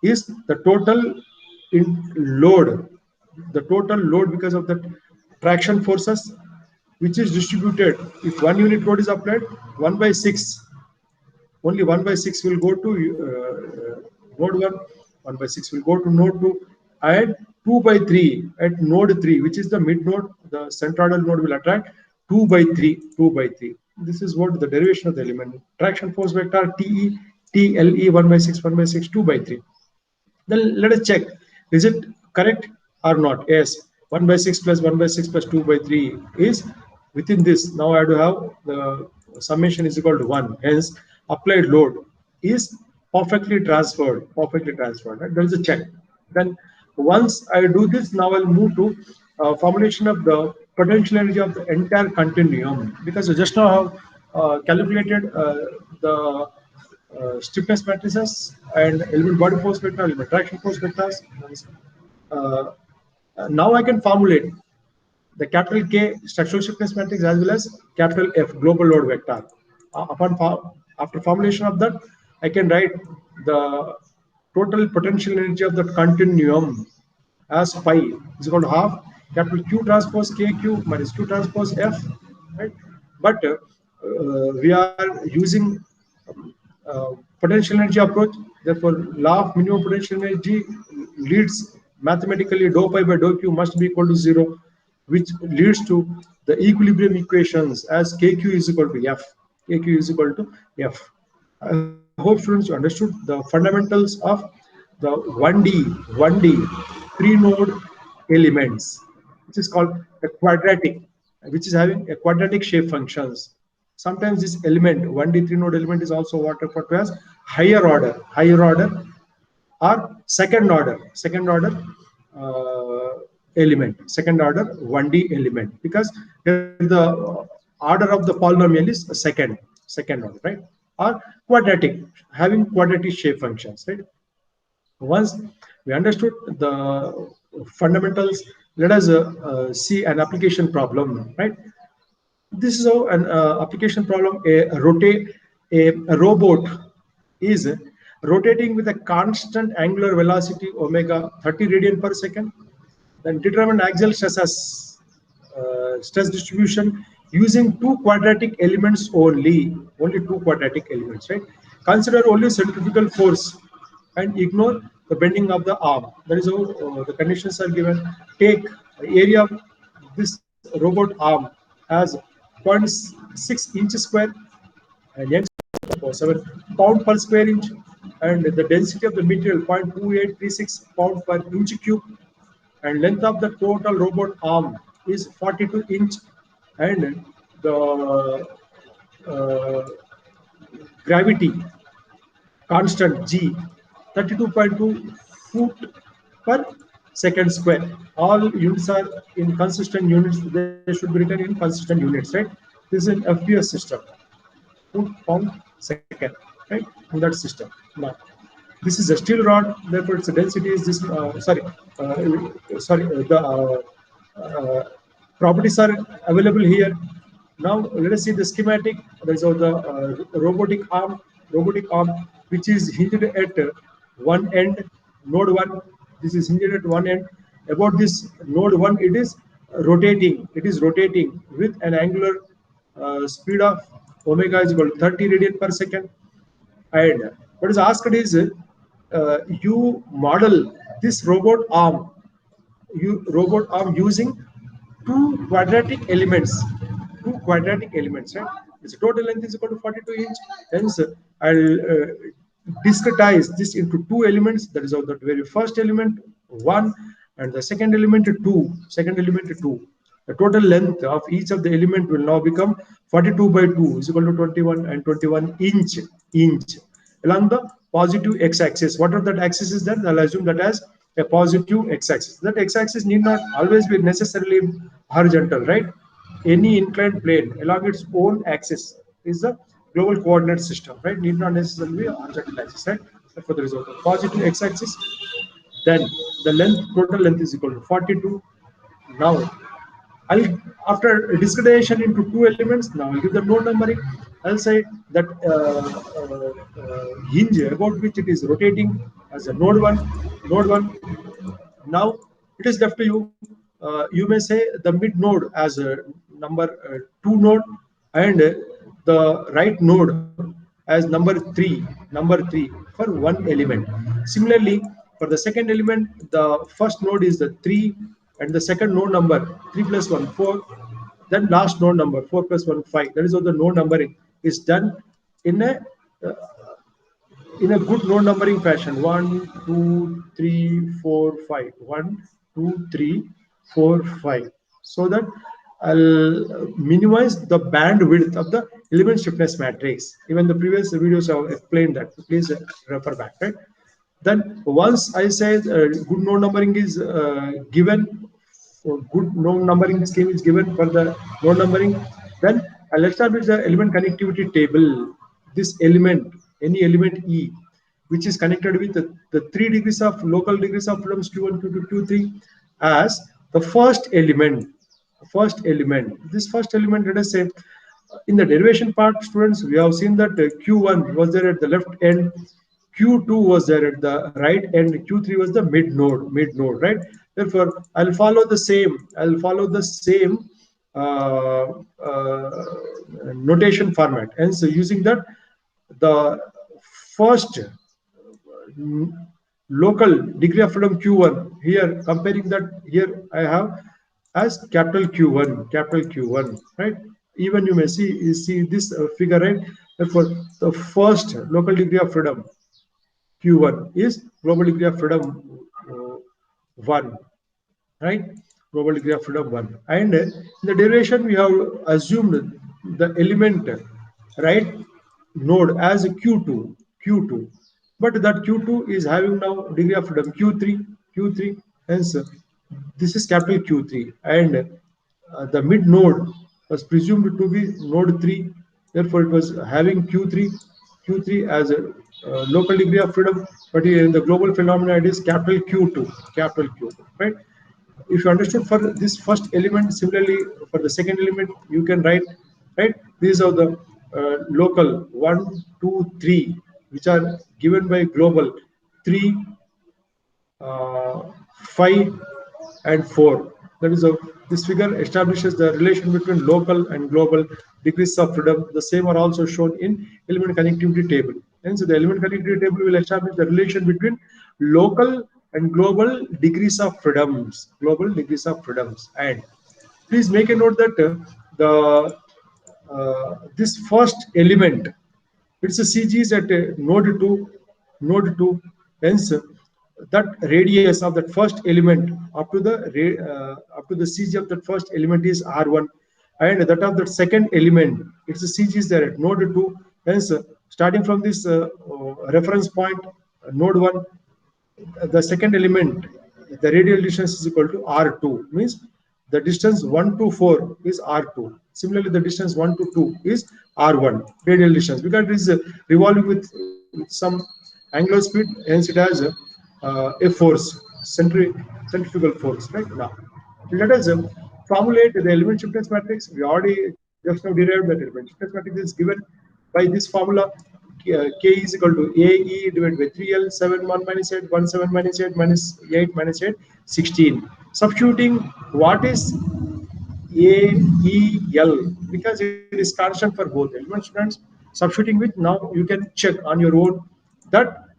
is the total load. The total load because of the traction forces, which is distributed. If 1 unit load is applied, 1 by 6, only 1 by 6 will go to node 1, 1 by 6 will go to node 2, and 2 by 3 at node 3, which is the mid node, the centroidal node will attract 2 by 3, 2 by 3. This is what the derivation of the element traction force vector TE, TLE 1 by 6, 1 by 6, 2 by 3. Then let us check, is it correct or not? Yes, 1 by 6 plus 1 by 6 plus 2 by 3 is within this. Now I have to have the summation is equal to 1. Hence, applied load is perfectly transferred. Right? There is a check. Then once I do this, now I'll move to formulation of the potential energy of the entire continuum, because I just now have calculated the stiffness matrices and element body force vector, element traction force vectors. Uh, Now I can formulate the capital K structural stiffness matrix as well as capital F global load vector. After formulation of that, I can write the total potential energy of the continuum as phi is equal to half capital Q transpose KQ minus Q transpose F, right? But we are using potential energy approach. Therefore, law of minimum potential energy leads mathematically dou pi by dou Q must be equal to 0, which leads to the equilibrium equations as KQ is equal to F. KQ is equal to F. I hope students understood the fundamentals of the 1D 3-node elements, which is called a quadratic, which is having a quadratic shape functions. Sometimes this element 1D 3-node element is also what referred to as higher order or second order second order 1D element, because the order of the polynomial is second order, right? Or quadratic, having quadratic shape functions, right? Once we understood the fundamentals, let us see an application problem, right? This is how an application problem. A robot is rotating with a constant angular velocity omega 30 radian per second. Then determine axial stresses, stress distribution using two quadratic elements only two quadratic elements, right? Consider only centrifugal force and ignore the bending of the arm. That is how the conditions are given. Take the area of this robot arm as 0.6 inches square and n 7 pound per square inch, and the density of the material 0.2836 pound per inch cube, and length of the total robot arm is 42 inch, and the gravity constant G 32.2 foot per second square. All units are in consistent units. They should be written in consistent units, right? This is an FPS system. Foot pound second, right? In that system. Now, this is a steel rod. Therefore, its density is this. The properties are available here. Now let us see the schematic. There is the robotic arm, which is hinged at one end, node 1. This is hinged at one end. About this node 1, it is rotating. With an angular speed of omega is equal to 30 radian per second. And what is asked is you model this robot arm using two quadratic elements, right? Its total length is equal to 42 inch. Hence, I'll discretize this into two elements. That is the very first element 1 and the second element 2. The total length of each of the element will now become 42 by 2 is equal to 21 and 21 inch along the positive x-axis. Whatever that axis is, then I'll assume that as a positive x-axis. That x-axis need not always be necessarily horizontal, right? Any inclined plane along its own axis is the global coordinate system, right? Need not necessarily be a horizontal axis, right? Therefore, there is a positive x-axis. Then the total length is equal to 42. Now, after discretization into two elements, now I'll give the node numbering. I'll say that hinge about which it is rotating as a node 1. Now it is left to you. You may say the mid node as a number 2 node, and the right node as number 3 for one element. Similarly, for the second element, the first node is the 3, and the second node number 3 plus 1 4. Then last node number 4 plus 1 5. That is how the node numbering is done in a good node numbering fashion. 1 2 3 4 5. 1 2 3 4, 5, so that I'll minimize the bandwidth of the element stiffness matrix. Even the previous videos have explained that. Please refer back, right? Then once I say good node numbering is given, so good node numbering scheme is given for the node numbering, then I'll establish the element connectivity table. This element, any element E, which is connected with the 3 degrees of local degrees of freedom Q1, Q2, Q3 as the first element. This first element, let us say, in the derivation part, students, we have seen that Q1 was there at the left end, Q2 was there at the right end, Q3 was the mid node, right? Therefore, I'll follow the same. Uh, uh, notation format. And so, using that, the first local degree of freedom Q1 here, comparing that here, I have as capital Q1, right? Even you may see this figure, right? Therefore, the first local degree of freedom Q1 is global degree of freedom 1, right? Global degree of freedom 1. And in the derivation, we have assumed the element, right, node as Q2. But that Q2 is having now degree of freedom Q3. Hence, this is capital Q3. And the mid node was presumed to be node 3. Therefore, it was having Q3 as a local degree of freedom. But in the global phenomena, it is capital Q2, right? If you understood for this first element, similarly for the second element, you can write, right? These are the local 1, 2, 3, which are given by global 3, 5, and 4. That is this figure establishes the relation between local and global degrees of freedom. The same are also shown in element connectivity table. And so the element connectivity table will establish the relation between local and global degrees of freedoms. And please make a note that the this first element, it's a CG is at node 2. Hence, that radius of that first element up to the CG of that first element is R1, and that of that second element, it's a CG is there at node 2. Hence, starting from this reference point, node 1, the second element, the radial distance is equal to R2, means the distance 1 to 4 is R2. Similarly, the distance 1 to 2 is R1, radial distance, because it is revolving with some angular speed, hence it has a force, centrifugal force, right? Now, let us formulate the element stiffness matrix. We already just now derived that element stiffness matrix is given by this formula. K is equal to AE divided by 3L, 7, 1 minus 8, 1, 7 minus 8, minus 8, minus 8, 16. Substituting what is AEL, because it is constant for both elements, students. Substituting with, now you can check on your own that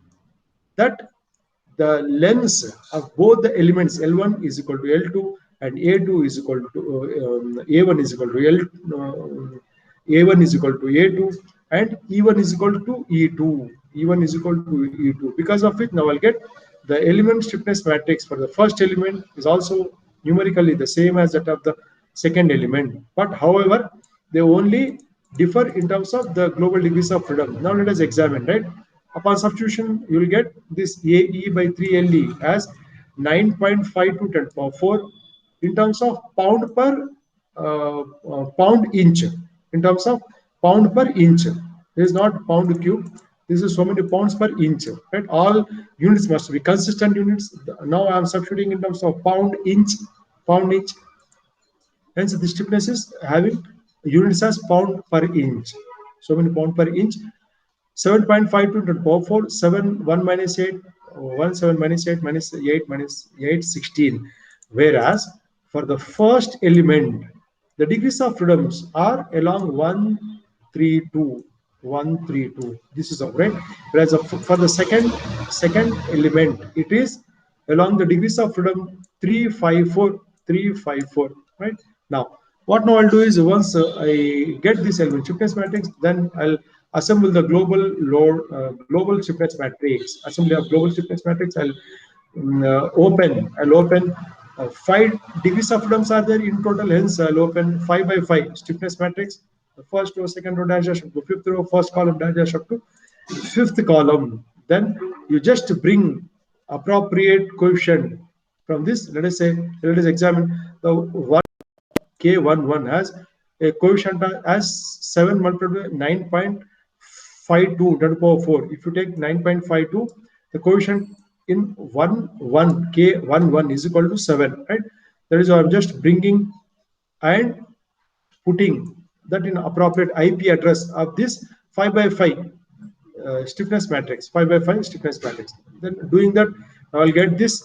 the lengths of both the elements L1 is equal to L2 and A2 is equal to A1 is equal to A1 is equal to A2 and E1 is equal to E2. Because of it, now I'll get the element stiffness matrix for the first element is also numerically the same as that of the second element. But however, they only differ in terms of the global degrees of freedom. Now let us examine, right? Upon substitution, you will get this AE by 3LE as 9.5 to 10 power 4 in terms of pound per pound inch. In terms of pound per inch, this is not pound cube. This is so many pounds per inch. Right? All units must be consistent units. Now I am substituting in terms of pound inch. Hence, the stiffness is having units as pound per inch. So many pound per inch. 7.52 into power 4, 7, 1 minus 8, 1, 7 minus 8, minus 8, minus 8, 16. Whereas, for the first element, the degrees of freedoms are along 1, 3, 2. This is all right. Whereas for the second element, it is along the degrees of freedom 3, 5, 4. Right? Now, what now I'll do is once I get this element stiffness matrix, then I'll assemble the global global stiffness matrix. Assembly of global stiffness matrix. I'll open 5 degrees of freedom are there in total, hence I'll open 5 by 5 stiffness matrix. The first row, second row dash up to fifth row, first column dash up to fifth column. Then you just bring appropriate coefficient from this. Let us examine the 1 K11 has a coefficient as 7 multiplied by 9.52 to the power 4. If you take 9.52, the coefficient in 1 K11 is equal to 7, right? That is why I'm just bringing and putting that in appropriate IP address of this 5 by 5 stiffness matrix, 5 by 5 stiffness matrix. Then doing that, I will get this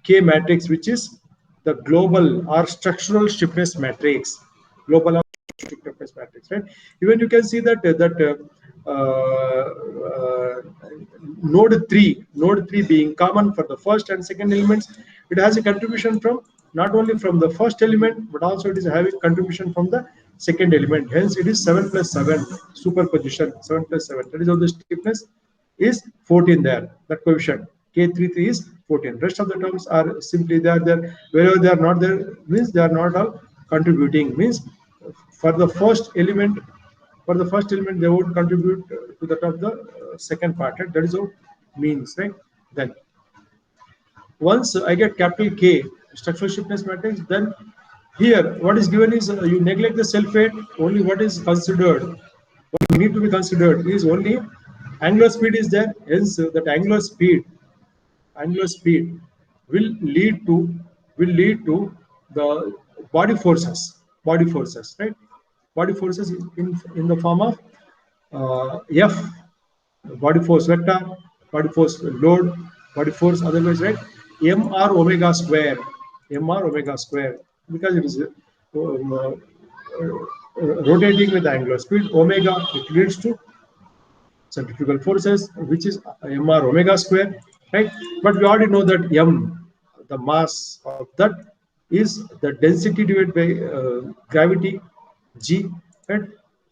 K matrix, which is the global or structural stiffness matrix. Global or stiffness matrix, right? Even you can see that node 3 being common for the first and second elements, it has a contribution from not only from the first element, but also it is having contribution from the second element. Hence, it is 7 plus 7 superposition. 7 plus 7. That is how the stiffness is 14 there. That coefficient K33 is 14. Rest of the terms are simply there. Wherever they are not there, means they are not all contributing. Means for the first element, they would contribute to that of the second part. Right? That is how means, right? Then once I get capital K structural stiffness matrix, then here what is given is you neglect the self weight. Only what is considered, what need to be considered is only angular speed is there. Hence that angular speed will lead to the body forces, right? Body forces in the form of F, body force vector, body force load, body force otherwise, right? mr omega square, because it is rotating with angular speed omega, it leads to centrifugal forces, which is mr omega square, right? But we already know that m, the mass of that, is the density divided by gravity g, right?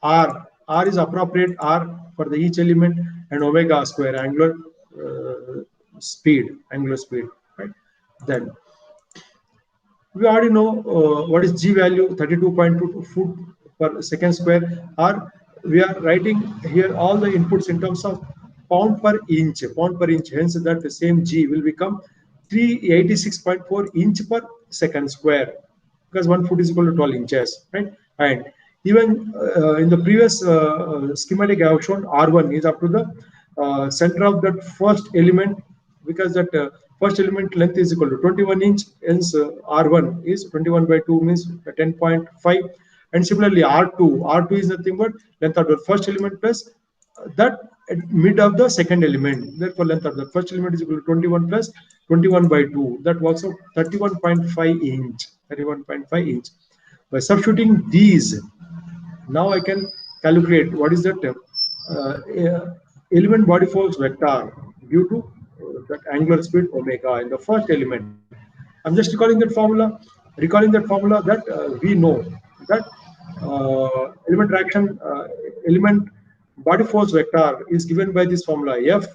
r is appropriate r for the each element, and omega square angular speed, right? Then we already know what is g value, 32.22 foot per second square, or we are writing here all the inputs in terms of pound per inch, hence that the same g will become 386.4 inch per second square, because 1 foot is equal to 12 inches, right? And even in the previous schematic I have shown, r1 is up to the center of that first element, because that first element length is equal to 21 inch, hence r1 is 21 by 2 means 10.5. And similarly r2 is nothing but length of the first element plus that mid of the second element. Therefore length of the first element is equal to 21 plus 21 by 2, that works out 31.5 inch. By substituting these, now I can calculate what is that element body force vector due to that angular speed omega in the first element. I'm just recalling that formula, that we know that element traction, element body force vector is given by this formula F,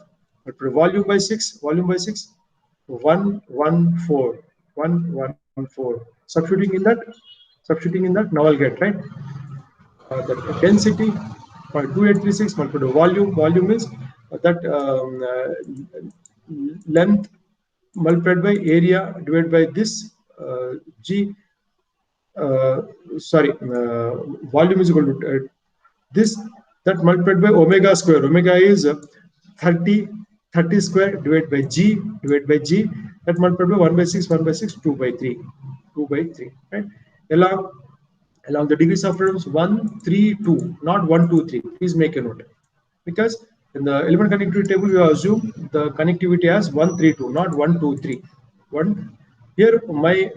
but volume by 6, 114. Substituting in that, now I'll get, right? The density 0.2836 multiplied by volume is that length multiplied by area divided by this g, volume is equal to this, that multiplied by omega square. Omega is 30 square divided by g, that multiplied by 1 by 6, 2 by 3, right? Along the degrees of freedom 1, 3, 2, not 1, 2, 3. Please make a note, because in the element connectivity table we assume the connectivity as 1, 3, 2, not 1, 2, 3. Here my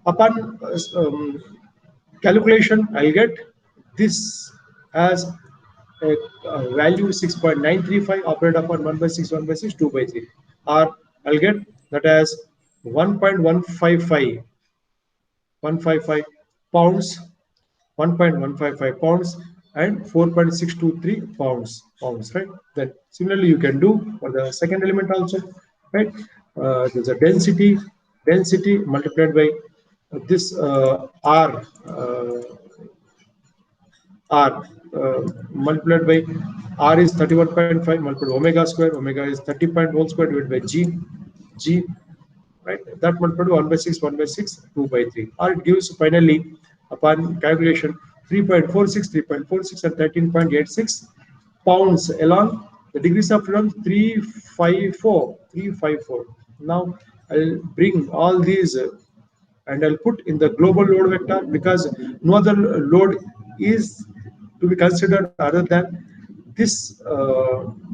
upon calculation, I'll get this as a value 6.935 operated upon 1 by 6, 2 by 3, or I'll get that as 1.155 pounds, 1.155 pounds and 4.623 pounds, right? Then similarly you can do for the second element also, right? there's a density multiplied by this R multiplied by R is 31.5 multiplied omega square. Omega is 30.1 square divided by G, right? That multiplied by 1 by 6, 1 by 6, 2 by 3. Or it gives finally, upon calculation, 3.46, 3.46 and 13.86 pounds along the degrees of freedom 354. Now I'll bring all these and I'll put in the global load vector, because no other load is to be considered other than this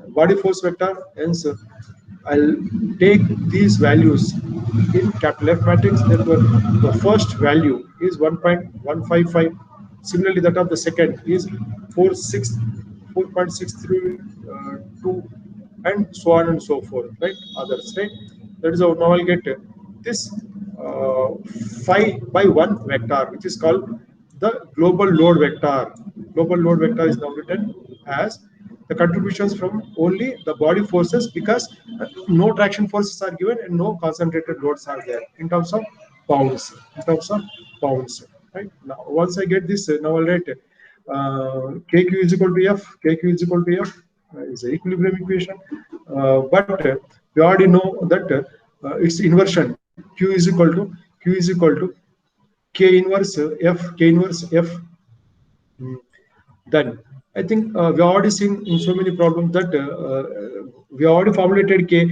body force vector. Hence, I'll take these values in capital F matrix. Therefore, the first value is 1.155. Similarly, that of the second is 4.632, and so on and so forth, right? Others, right? That is how now I'll get this 5 by 1 vector, which is called the global load vector. Global load vector is now written as the contributions from only the body forces, because no traction forces are given and no concentrated loads are there in terms of pounds. Right? Now, once I get this, now I'll write KQ is equal to F. KQ is equal to F is an equilibrium equation, but we already know that its inversion Q is equal to K inverse F. Then I think we are already seen in so many problems that we already formulated K,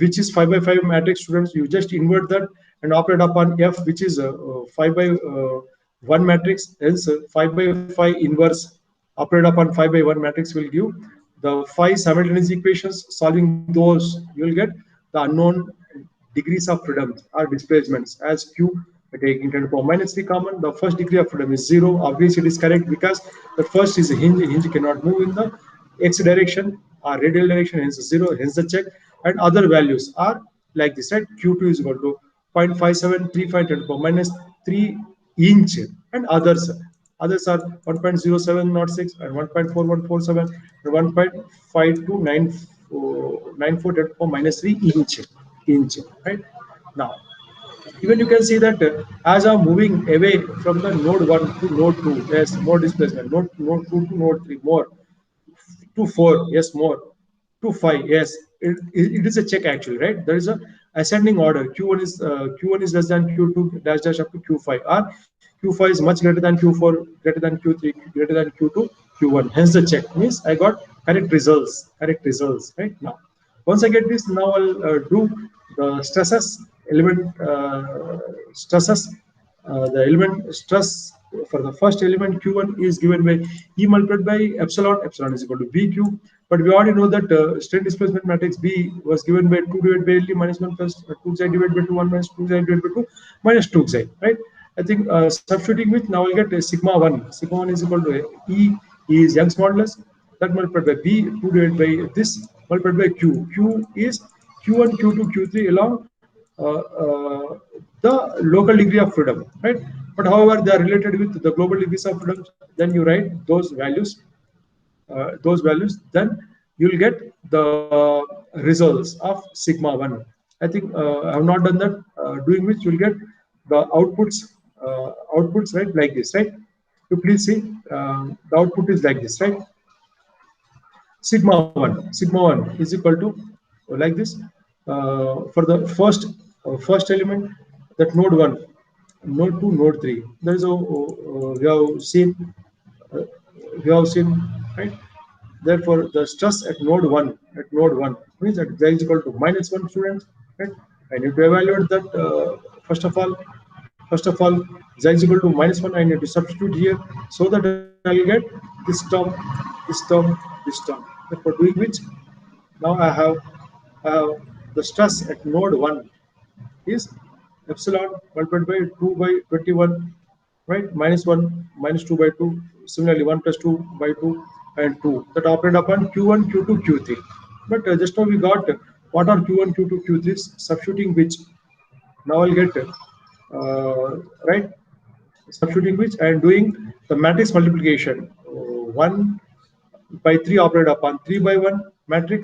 which is 5 by 5 matrix. Students, you just invert that and operate upon F, which is 5 by 1 matrix. Hence, 5 by 5 inverse operate upon 5 by 1 matrix will give the 5 simultaneous equations. Solving those, you will get the unknown degrees of freedom or displacements as Q taking 10 to the power minus 3 common. The first degree of freedom is 0. Obviously, it is correct because the first is a hinge. Hinge cannot move in the x direction or radial direction, hence 0, hence the check. And other values are like this, right? Q2 is equal to 0.5735 10 to the power minus 3 inch, and others are 1.0706 and 1.4147 and 1.5294 10 to the power minus 3 inch, right? Now, even you can see that as I'm moving away from the node 1 to node 2, yes, more displacement. Node 2 to node 3, more. To 4, yes, more. To 5, yes. It is a check actually, right? There is a ascending order. Q1 is less than Q2 dash dash up to Q5, or Q5 is much greater than Q4, greater than Q3, greater than Q2, Q1. Hence the check means I got correct results, right? Now, once I get this, now I'll do the stresses, element stresses. The element stress for the first element Q1 is given by E multiplied by epsilon. Epsilon is equal to BQ. But we already know that strain displacement matrix B was given by 2 divided by L minus 1 plus 2 xi divided by 2 1 minus 2 xi divided by 2 minus 2 xi, right? I think substituting with, now I'll get sigma 1. Sigma 1 is equal to E is Young's modulus. That multiplied by B, 2 divided by this multiplied by Q. Q is Q1, Q2, Q3 along the local degree of freedom, right? But however, they are related with the global degrees of freedom. Then you write those values. Then you'll get the results of sigma 1. I think I have not done that. Doing which you'll get the outputs, right? Like this, right? You please see the output is like this, right? Sigma 1 is equal to like this. For the first element, that node 1, node 2, node 3. There is a we have seen, right? Therefore, the stress at node 1 means that z is equal to -1, students, right? I need to evaluate that. First of all, z is equal to -1. I need to substitute here so that I'll get this term, this term, this term. Therefore, doing which, now I have the stress at node 1 is epsilon multiplied by 2 by 21, right? -1, -2 by 2. Similarly, 1 plus 2 by 2 and 2. That operate upon Q1, Q2, Q3. But just now we got what are Q1, Q2, Q3, substituting which. Now I'll get right. Substituting which and doing the matrix multiplication. 1 by 3 operated upon 3 by 1 matrix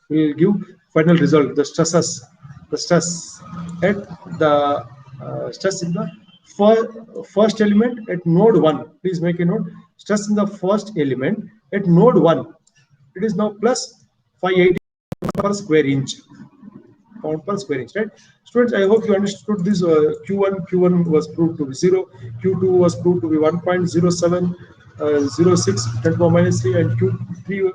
will give final result, the stresses the stress at the stress in the first element at node 1. Please make a note. Stress in the first element at node 1. It is now plus 580 per square inch. Pound per square inch, right? Students, I hope you understood this. Q1 was proved to be 0, Q2 was proved to be 1.0706 10 to the minus 3, and Q3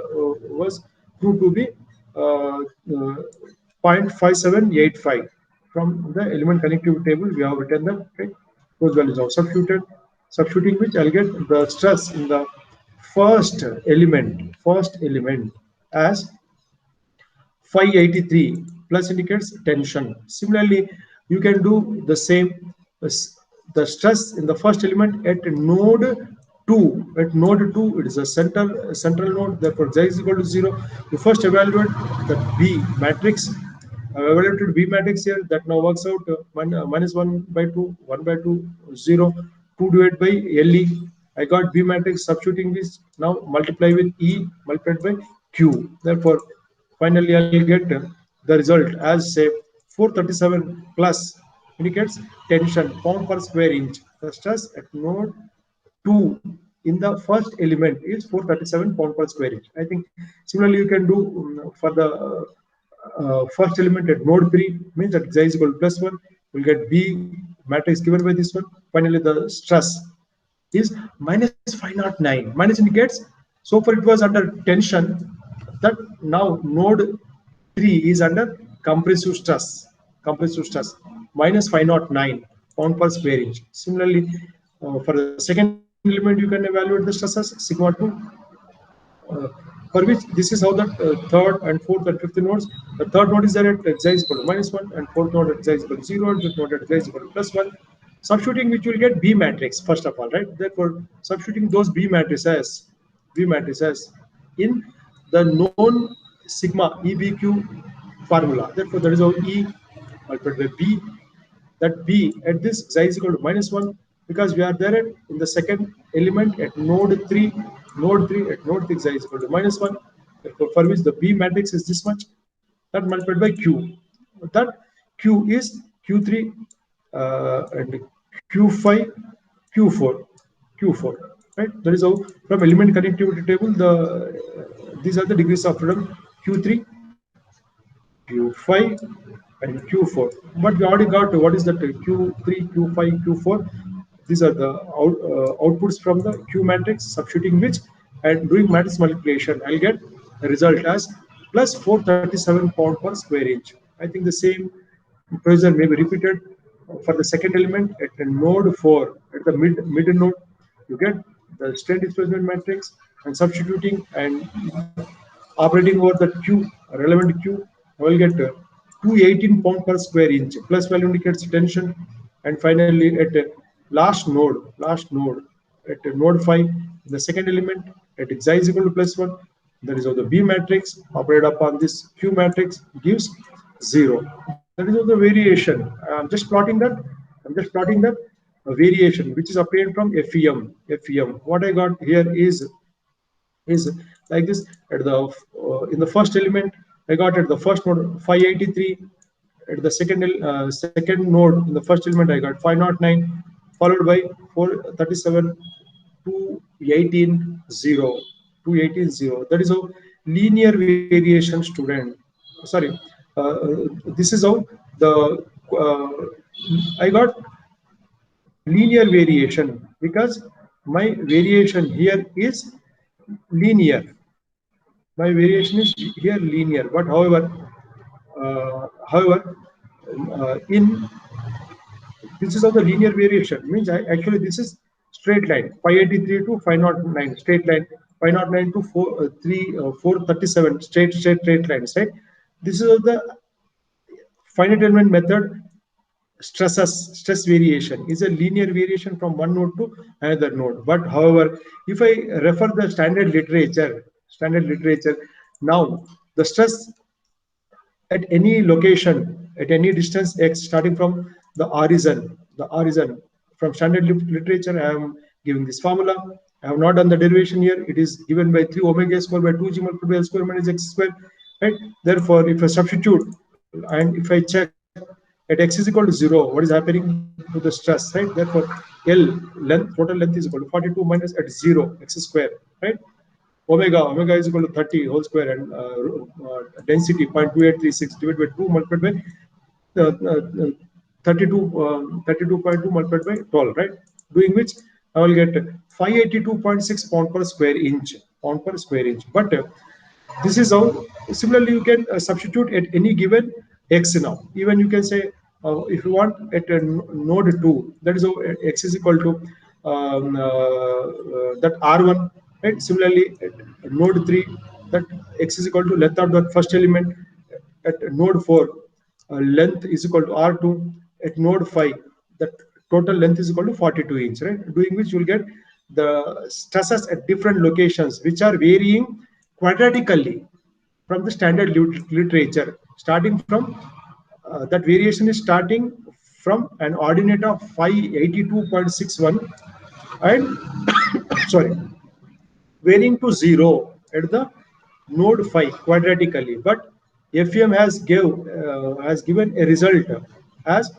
was proved to be 0.5785. From the element connectivity table, we have written that, right? Those values are substituting which I'll get the stress in the first element as 583 plus indicates tension. Similarly, you can do the same. The stress in the first element at node 2. At node 2, it is a central node. Therefore, Z is equal to 0. You first evaluate the B matrix. I have evaluated B matrix here. That now works out minus 1 by 2, 1 by 2, 0, 2 divided by LE. I got B matrix. Substituting this, now multiply with E multiplied by Q. Therefore, finally I'll get the result as say 437 plus indicates tension pound per square inch. The stress at node 2 in the first element is 437 pound per square inch. I think similarly you can do for the first element at node 3, means that Z is equal to plus 1. We'll get B matrix given by this one. Finally, the stress is minus 509. Minus indicates, so far it was under tension, that now node 3 is under compressive stress. Minus 509 pound per square inch. Similarly, for the second element, you can evaluate the stress as sigma 2, for which this is how the third and fourth and fifth nodes. The third node is there at Z is equal to minus 1, and fourth node at Z is equal to 0, and fifth node at Z is equal to plus 1. Substituting which you will get B matrix first of all, right? Therefore, substituting those B matrices in the known sigma EBQ formula. Therefore, that is how E multiplied by B. That B at this Z is equal to minus 1, because we are there in the second element at node 3. At node 3 Z is equal to minus 1. Therefore, for which the B matrix is this much. That multiplied by Q. That Q is Q3 and Q5, Q4, right? That is how from element connectivity table these are the degrees of freedom: Q3, Q5, and Q4. But we already got what is that Q3, Q5, Q4. These are the outputs from the Q matrix. Substituting which and doing matrix multiplication, I'll get the result as plus 437 pound per square inch. I think the same procedure may be repeated for the second element at the node 4, at the middle node. You get the strain displacement matrix, and substituting and operating over the Q, relevant Q, I will get 218 pound per square inch. Plus value indicates tension. And finally, at last node at node 5, the second element at Xi is equal to plus 1. That is how the B matrix operated upon this Q matrix gives 0. That is how the variation. I'm just plotting that variation which is obtained from FEM. What I got here is like this. At the in the first element, I got at the first node 583. At the second node in the first element, I got 509, followed by 437, 218, 0. That is how linear variation, student. Sorry, this is how the I got linear variation, because my variation here is linear. My variation is here linear, but however, in this is how the linear variation means. Actually this is straight line 583 to 509, straight line 509 to 437, straight lines, right? This is the finite element method. Stress variation is a linear variation from one node to another node. But however, if I refer the standard literature, now the stress at any location, at any distance x, starting from the origin from standard literature, I am giving this formula. I have not done the derivation here. It is given by 3 omega square by 2 g multiplied by L square minus x square, right? Therefore, if I substitute and if I check at x is equal to 0, what is happening to the stress, right? Therefore L length, total length is equal to 42 minus at 0 x square, right? Omega is equal to 30 whole square, and density 0.2836 divided by 2 multiplied by 32.2 multiplied by 12, right? Doing which I will get 582.6 pound per square inch. But this is how. Similarly, you can substitute at any given x now. Even you can say, if you want at node 2, that is how x is equal to that R1, right? Similarly, at node 3, that x is equal to length of the first element. At node 4, length is equal to R2. At node 5, the total length is equal to 42 inch, right? Doing which you will get the stresses at different locations, which are varying quadratically from the standard literature. Starting from that variation is starting from an ordinate of 582.61 and sorry, varying to 0 at the node 5 quadratically, but FEM has given a result as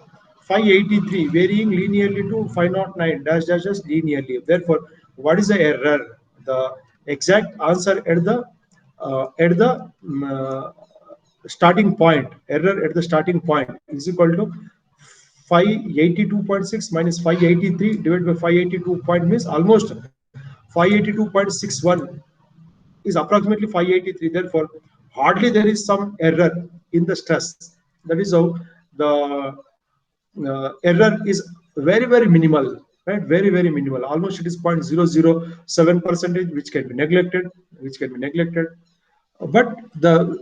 583 varying linearly to 509 dash dash dash linearly. Therefore, what is the error? The exact answer at the starting point, error at the starting point is equal to 582.6 minus 583 divided by 582 point means almost 582.61 is approximately 583. Therefore, hardly there is some error in the stress. That is how the error is very minimal, right? Very minimal. Almost it is 0.007 percentage, which can be neglected. But the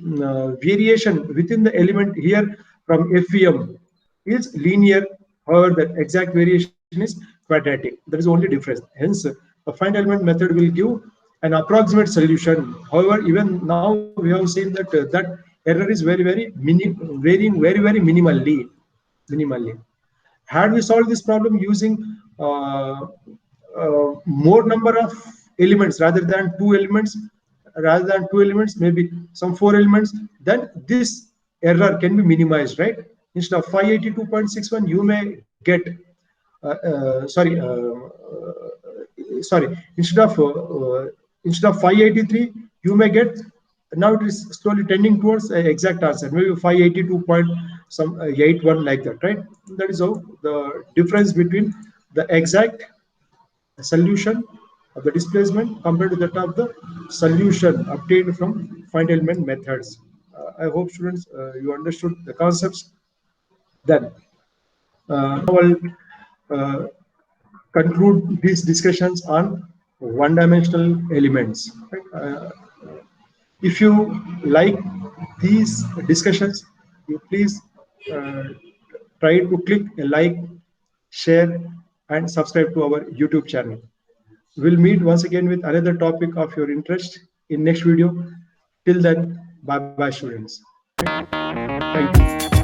variation within the element here from FEM is linear. However, the exact variation is quadratic. That is the only difference. Hence, the find element method will give an approximate solution. However, even now we have seen that that error is varying very minimally. Had we solved this problem using more number of elements rather than two elements, maybe some 4 elements, then this error can be minimized, right? Instead of 582.61, you may get instead of 583, you may get, now it is slowly tending towards an exact answer, maybe 582.81 like that, right? That is how the difference between the exact solution of the displacement compared to that of the solution obtained from finite element methods. I hope students you understood the concepts. Then now I'll conclude these discussions on one-dimensional elements. Right? If you like these discussions, you please try to click a like, share, and subscribe to our YouTube channel. We'll meet once again with another topic of your interest in next video. Till then, bye bye students. Thank you.